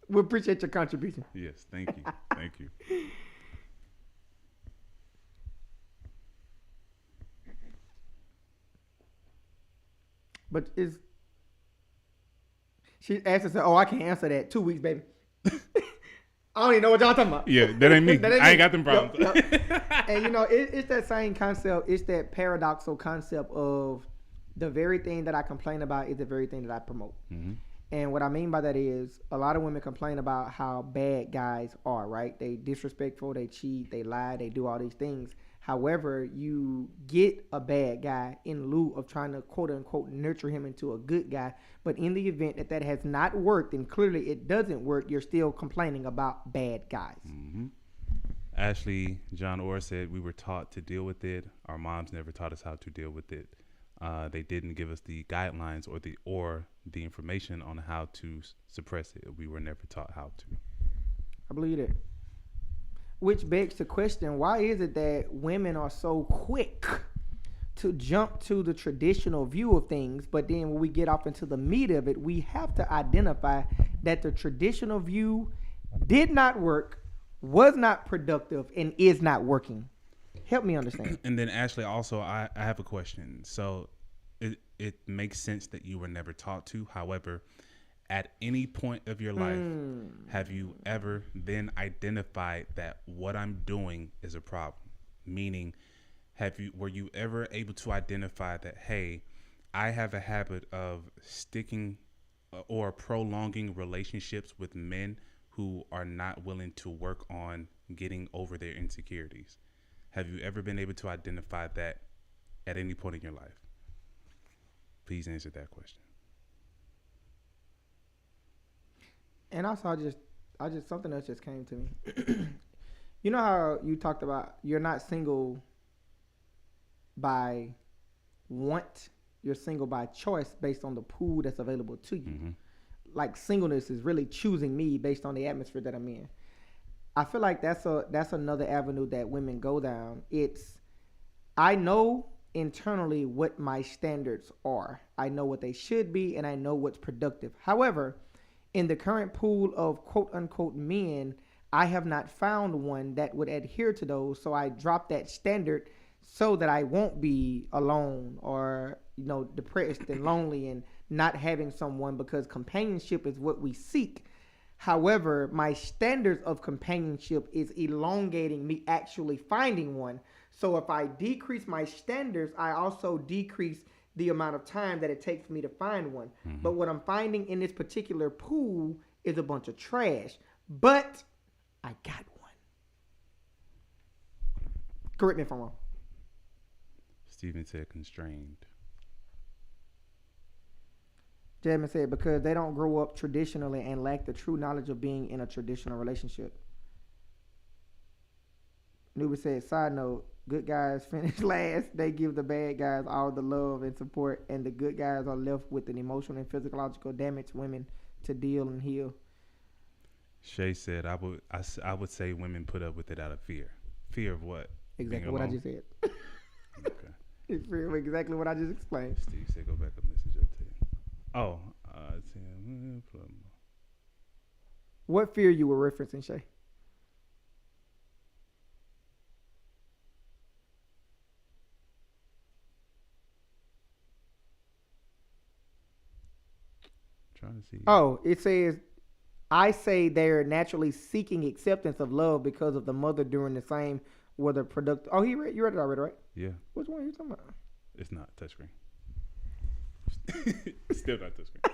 We appreciate your contribution. Yes, thank you. Thank you. But she asked us, I can't answer that. 2 weeks, baby. I don't even know what y'all talking about. Yeah, that ain't me. I ain't got them problems. Yep. And it's that same concept. It's that paradoxical concept of the very thing that I complain about is the very thing that I promote. Mm-hmm. And what I mean by that is a lot of women complain about how bad guys are, right? They disrespectful, they cheat, they lie, they do all these things. However, you get a bad guy in lieu of trying to quote unquote nurture him into a good guy. But in the event that has not worked, and clearly it doesn't work, you're still complaining about bad guys. Mm-hmm. Ashley John Orr said we were taught to deal with it. Our moms never taught us how to deal with it. They didn't give us the guidelines or the information on how to suppress it. We were never taught how to. I believe that. Which begs the question, why is it that women are so quick to jump to the traditional view of things, but then when we get off into the meat of it, we have to identify that the traditional view did not work, was not productive, and is not working? Help me understand. And then Ashley, also, I have a question. So it makes sense that you were never taught to. However, at any point of your life, have you ever then identified that what I'm doing is a problem? Meaning, were you ever able to identify that, hey, I have a habit of sticking or prolonging relationships with men who are not willing to work on getting over their insecurities? Have you ever been able to identify that at any point in your life? Please answer that question. And also, I just something else just came to me. You know how you talked about you're not single by want, you're single by choice based on the pool that's available to you. Mm-hmm. Like singleness is really choosing me based on the atmosphere that I'm in. I feel like that's another avenue that women go down. It's I know internally what my standards are. I know what they should be and I know what's productive. However, in the current pool of quote unquote men, I have not found one that would adhere to those. So I drop that standard so that I won't be alone or, depressed and lonely and not having someone, because companionship is what we seek. However, my standards of companionship is elongating me actually finding one. So if I decrease my standards, I also decrease the amount of time that it takes for me to find one. Mm-hmm. But what I'm finding in this particular pool is a bunch of trash. But I got one. Correct me if I'm wrong. Steven said constrained. Jasmine said because they don't grow up traditionally and lack the true knowledge of being in a traditional relationship. Nuba said, side note, good guys finish last. They give the bad guys all the love and support, and the good guys are left with an emotional and physiological damaged women to deal and heal. Shay said, I would say women put up with it out of fear. Fear of what? Exactly what I just said. Okay. It's fear of exactly what I just explained. Steve said, go back a message up to you. Oh, what fear you were referencing, Shay? Trying to see. Oh, it says, I say they're naturally seeking acceptance of love because of the mother during the same whether product. Oh, you read it already, right? Yeah. Which one are you talking about? It's not touchscreen. Still not touchscreen.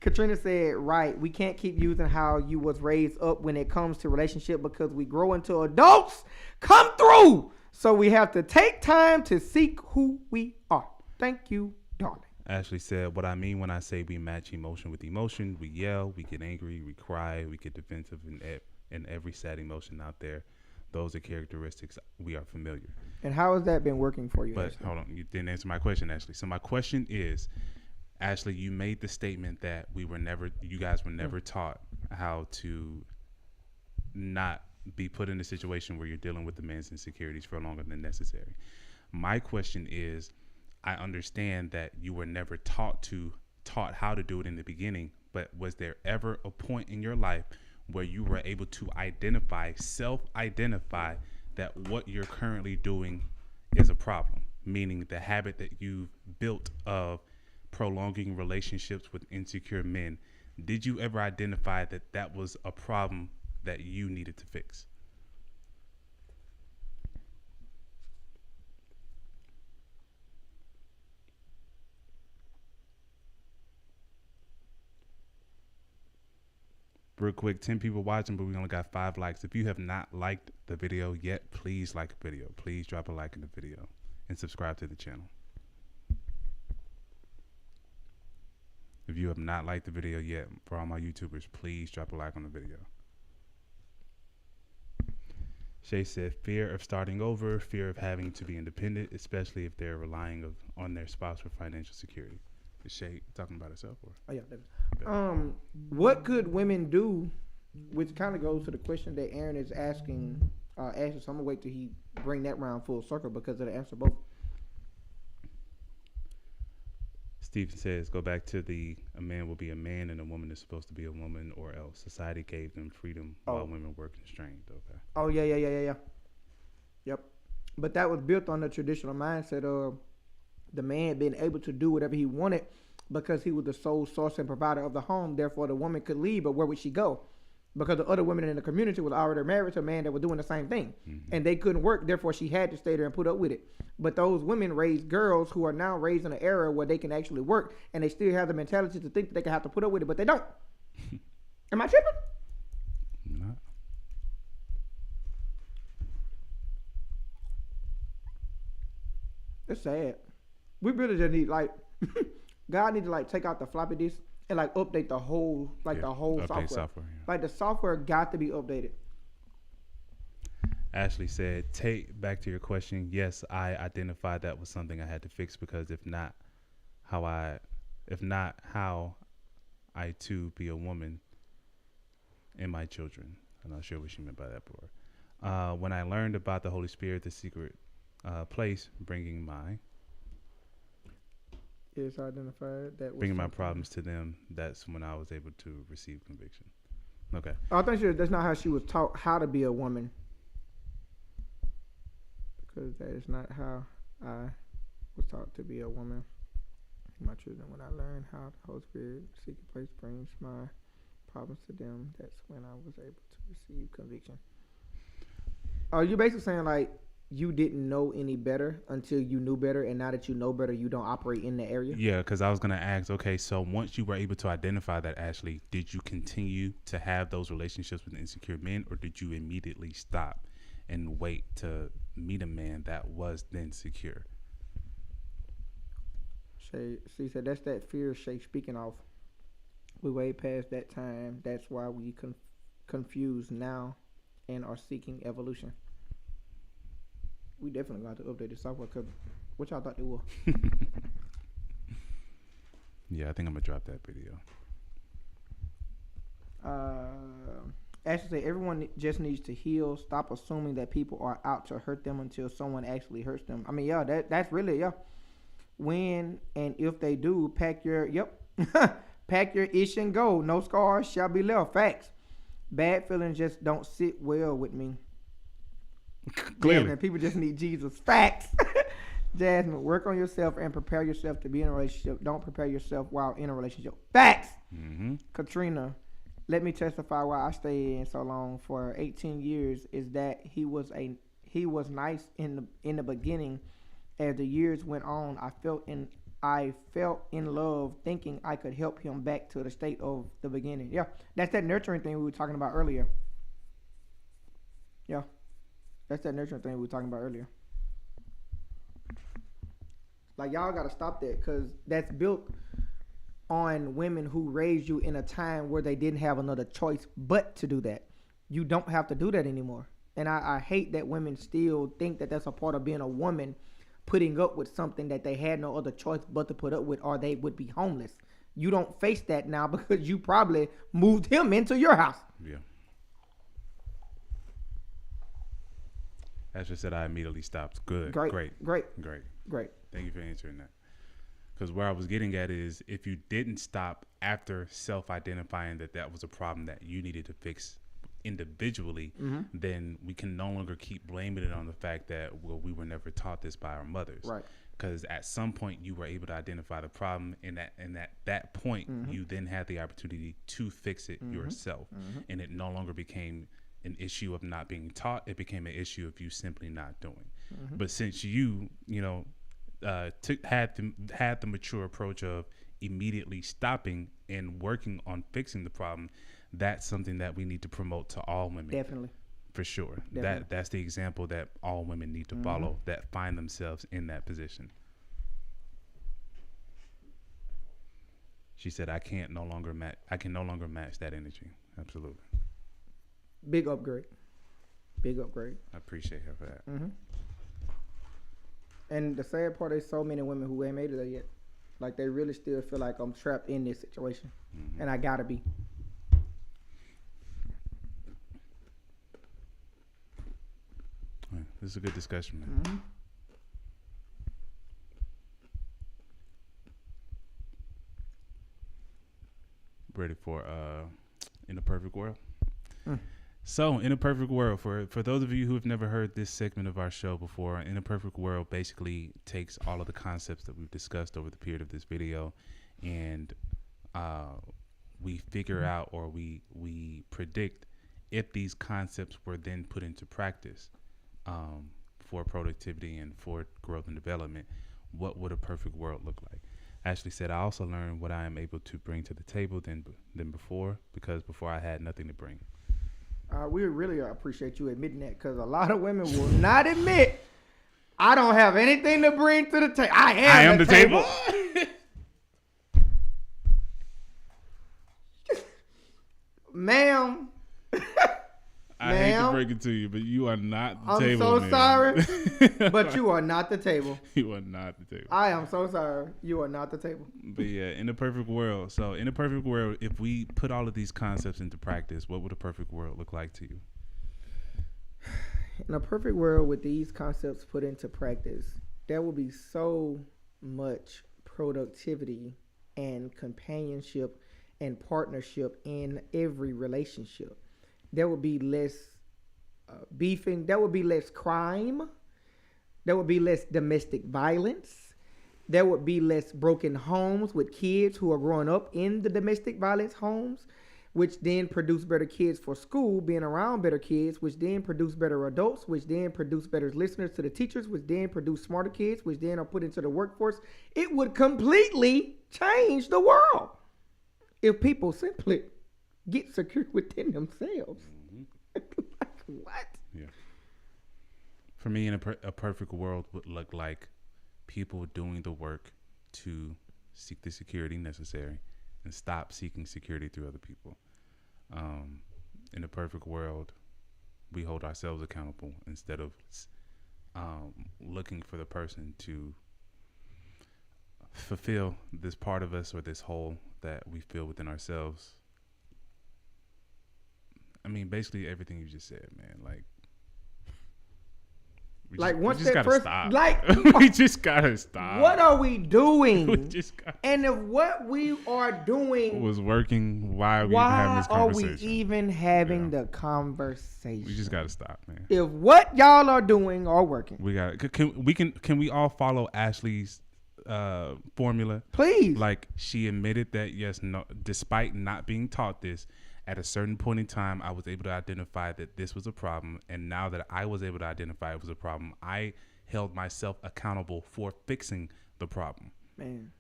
Katrina said, right, we can't keep using how you was raised up when it comes to relationship because we grow into adults come through. So we have to take time to seek who we are. Thank you, darling. Ashley said, what I mean when I say we match emotion with emotion, we yell, we get angry, we cry, we get defensive in every sad emotion out there. Those are characteristics we are familiar. And how has that been working for you? But Ashley? Hold on, you didn't answer my question, Ashley. So my question is, Ashley, you made the statement that you guys were never taught how to not be put in a situation where you're dealing with the man's insecurities for longer than necessary. My question is, I understand that you were never taught how to do it in the beginning, but was there ever a point in your life where you were able to self-identify that what you're currently doing is a problem? Meaning the habit that you've built of prolonging relationships with insecure men. Did you ever identify that was a problem that you needed to fix? Real quick, 10 people watching, but we only got 5 likes. If you have not liked the video yet, please like the video. Please drop a like in the video and subscribe to the channel. If you have not liked the video yet, for all my YouTubers, please drop a like on the video. Shay said, fear of starting over, fear of having to be independent, especially if they're relying on their spouse for financial security. Is Shay talking about herself? Or? Oh, yeah. What could women do, which kind of goes to the question that Aaron is asking, Ashley, so I'm going to wait till he bring that round full circle because it'll answer both. Stephen says, go back to a man will be a man and a woman is supposed to be a woman, or else society gave them freedom while women were constrained. Okay. Oh, yeah. Yep. But that was built on the traditional mindset of the man being able to do whatever he wanted because he was the sole source and provider of the home. Therefore, the woman could leave, but where would she go? Because the other women in the community was already married to a man that was doing the same thing, and they couldn't work. Therefore, she had to stay there and put up with it. But those women raised girls who are now raised in an era where they can actually work, and they still have the mentality to think that they can have to put up with it, but they don't. Am I tripping? No. It's sad. We really just need like God need to like take out the floppy disk and like update the whole the whole update software. Yeah. Like the software got to be updated. Ashley said, "Take back to your question. Yes, I identified that was something I had to fix because if not how I too be a woman and my children." I'm not sure what she meant by that part. When I learned about the Holy Spirit, the secret place, bringing my problems to them, that's when I was able to receive conviction. Okay. I think that's not how she was taught how to be a woman. Because that is not how I was taught to be a woman. My children, when I learned how the Holy Spirit, secret place, brings my problems to them, that's when I was able to receive conviction. Are you basically saying like you didn't know any better until you knew better, and now that you know better, you don't operate in the area? Yeah, because I was going to ask, okay, so once you were able to identify that, Ashley, did you continue to have those relationships with insecure men, or did you immediately stop and wait to meet a man that was then secure? She said that's that fear Shay speaking off. We way past that time. That's why we confuse now and are seeking evolution. We definitely got to update the software because what y'all thought they were. Yeah, I think I'm going to drop that video. Ashley said everyone just needs to heal. Stop assuming that people are out to hurt them until someone actually hurts them. I mean, yeah, that's really, yeah. When and if they do, pack your ish and go. No scars shall be left. Facts. Bad feelings just don't sit well with me. Clearly. Jasmine, people just need Jesus. Facts. Jasmine, work on yourself and prepare yourself to be in a relationship. Don't prepare yourself while in a relationship. Facts. Mm-hmm. Katrina, let me testify why I stayed in so long for 18 years is that he was nice in the beginning. As the years went on, I felt in love, thinking I could help him back to the state of the beginning. Yeah, that's that nurturing thing we were talking about earlier. Yeah, that's that nurturing thing we were talking about earlier. Like, y'all gotta stop that, because that's built on women who raised you in a time where they didn't have another choice but to do that. You don't have to do that anymore. And I hate that women still think that that's a part of being a woman, putting up with something that they had no other choice but to put up with, or they would be homeless. You don't face that now because you probably moved him into your house. Yeah. As I said, I immediately stopped. Good. Great. Thank you for answering that. Because where I was getting at is, if you didn't stop after self-identifying that was a problem that you needed to fix individually, then we can no longer keep blaming it on the fact that, well, we were never taught this by our mothers. Right. Because at some point you were able to identify the problem, and at that point you then had the opportunity to fix it yourself, and it no longer became an issue of not being taught. It became an issue of you simply not doing. But since you had the mature approach of immediately stopping and working on fixing the problem, that's something that we need to promote to all women. Definitely. For sure. That's the example that all women need to follow, that find themselves in that position. She said, I can no longer match that energy. Absolutely. Big upgrade. I appreciate her for that. And the sad part is so many women who ain't made it there yet. Like, they really still feel like I'm trapped in this situation. And I gotta be. This is a good discussion, man. Ready for In the Perfect World? So, in a perfect world, for those of you who have never heard this segment of our show before, in a perfect world basically takes all of the concepts that we've discussed over the period of this video, and we figure out, or we predict if these concepts were then put into practice for productivity and for growth and development, what would a perfect world look like? Ashley said, I also learned what I am able to bring to the table than before, because before I had nothing to bring. We really appreciate you admitting that, because a lot of women will not admit, I don't have anything to bring to the table. I am the table. Ma'am. I hate to break it to you, but you are not the table. I'm so sorry, but you are not the table. You are not the table. I am so sorry. You are not the table. But yeah, in a perfect world. So in a perfect world, if we put all of these concepts into practice, what would a perfect world look like to you? In a perfect world with these concepts put into practice, there will be so much productivity and companionship and partnership in every relationship. There would be less beefing. There would be less crime. There would be less domestic violence. There would be less broken homes with kids who are growing up in the domestic violence homes, which then produce better kids for school, being around better kids, which then produce better adults, which then produce better listeners to the teachers, which then produce smarter kids, which then are put into the workforce. It would completely change the world if people simply get secure within themselves. Like, what? Yeah. For me, in a perfect world would look like people doing the work to seek the security necessary and stop seeking security through other people. In a perfect world, we hold ourselves accountable instead of looking for the person to fulfill this part of us or this hole that we feel within ourselves. I mean, basically everything you just said, man. We just gotta stop. We just gotta stop. What are we doing? We just gotta. And if what we are doing was working, why are we even having this conversation? Why are we even having the conversation? We just gotta stop, man. If what y'all are doing are working, we got. Can we all follow Ashley's formula? Please. Like, she admitted that despite not being taught this, at a certain point in time, I was able to identify that this was a problem. And now that I was able to identify it was a problem, I held myself accountable for fixing the problem. Man.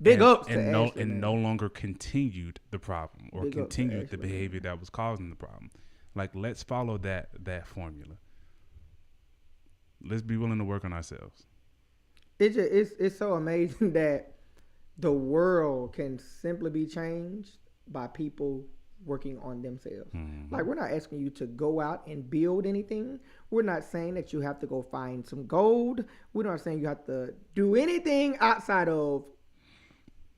Big ups to Ashley, and no longer continued the problem or continued the behavior that was causing the problem. Like, let's follow that formula. Let's be willing to work on ourselves. It's so amazing that the world can simply be changed by people working on themselves. Mm-hmm. Like, we're not asking you to go out and build anything. We're not saying that you have to go find some gold. We're not saying you have to do anything outside of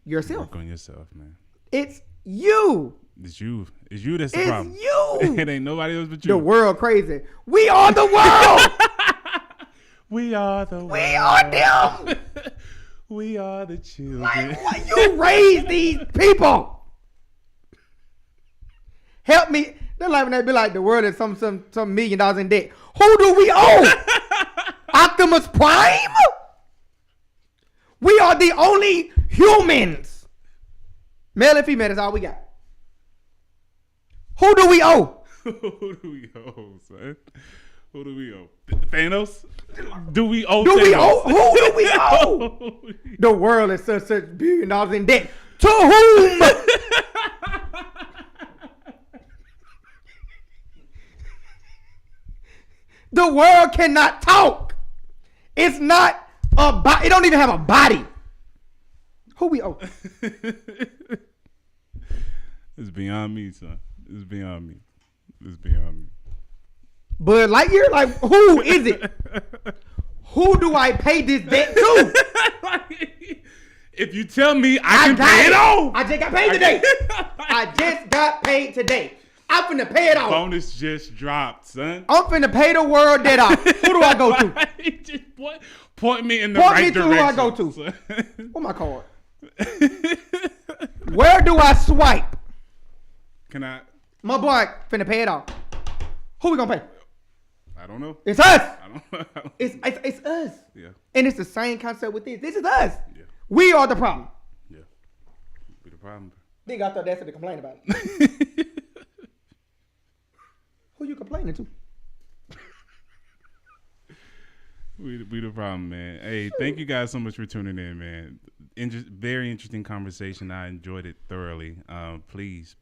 yourself. Work on yourself, man. It's you. It's you. It's you that's the problem. It's you. It ain't nobody else but you. The world crazy. We are the world. We are the world. We are them. We are the children. Like, what? You raise these people. Help me. They're like when they be like, the world is some $1 million in debt. Who do we owe? Optimus Prime? We are the only humans. Male and female, that's all we got. Who do we owe? Who do we owe, son? Who do we owe? Thanos? Do we owe Who Thanos? Who do we owe? The world is such $1 billion in debt. To whom? The world cannot talk. It's not a body. It don't even have a body. Who we owe? It's beyond me, son. It's beyond me. It's beyond me. Bud Lightyear? Like, who is it? Who do I pay this debt to? If you tell me I can pay it off. I just got paid today. I just got paid today. I'm finna pay it off. Bonus just dropped, son. I'm finna pay the world debt off. Who do I go to? Just point me in the right direction. Point me to who I go to. Where's my card? Where do I swipe? Can I? My boy finna pay it off. Who we gonna pay? I don't know. It's us. I don't. It's us. Yeah. And it's the same concept with this. This is us. Yeah. We are the problem. Yeah. Be the problem. They got the audacity to complain about it. Who you complaining to? We the problem, man. Hey, thank you guys so much for tuning in, man. Very interesting conversation. I enjoyed it thoroughly. Please,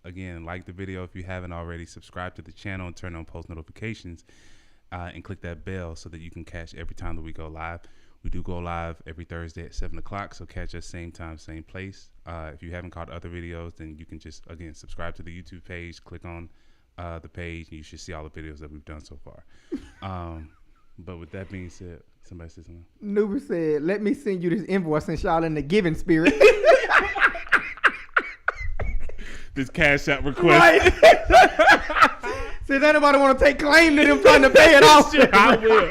again, like the video if you haven't already. Subscribe to the channel and turn on post notifications, and click that bell so that you can catch every time that we go live. We do go live every Thursday at 7 o'clock, so catch us same time, same place. If you haven't caught other videos, then you can just, again, subscribe to the YouTube page, click on the page, and you should see all the videos that we've done so far. But with that being said, somebody said something. Nuber said, let me send you this invoice since y'all in the giving spirit. This cash out request. Right. Since anybody want to take claim to them trying to pay it off. Sure, I will.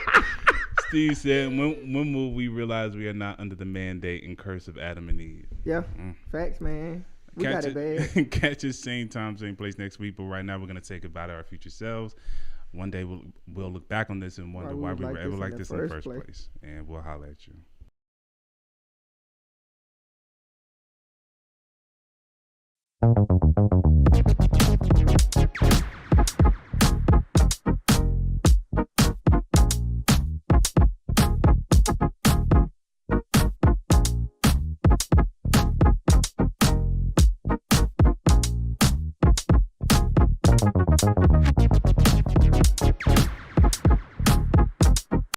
Steve said, when will we realize we are not under the mandate and curse of Adam and Eve? Yeah, facts, man. We got it bad. Catch us same time, same place next week. But right now, we're going to take about our future selves. One day, we'll look back on this and wonder why we were ever like this in the first place. And we'll holler at you.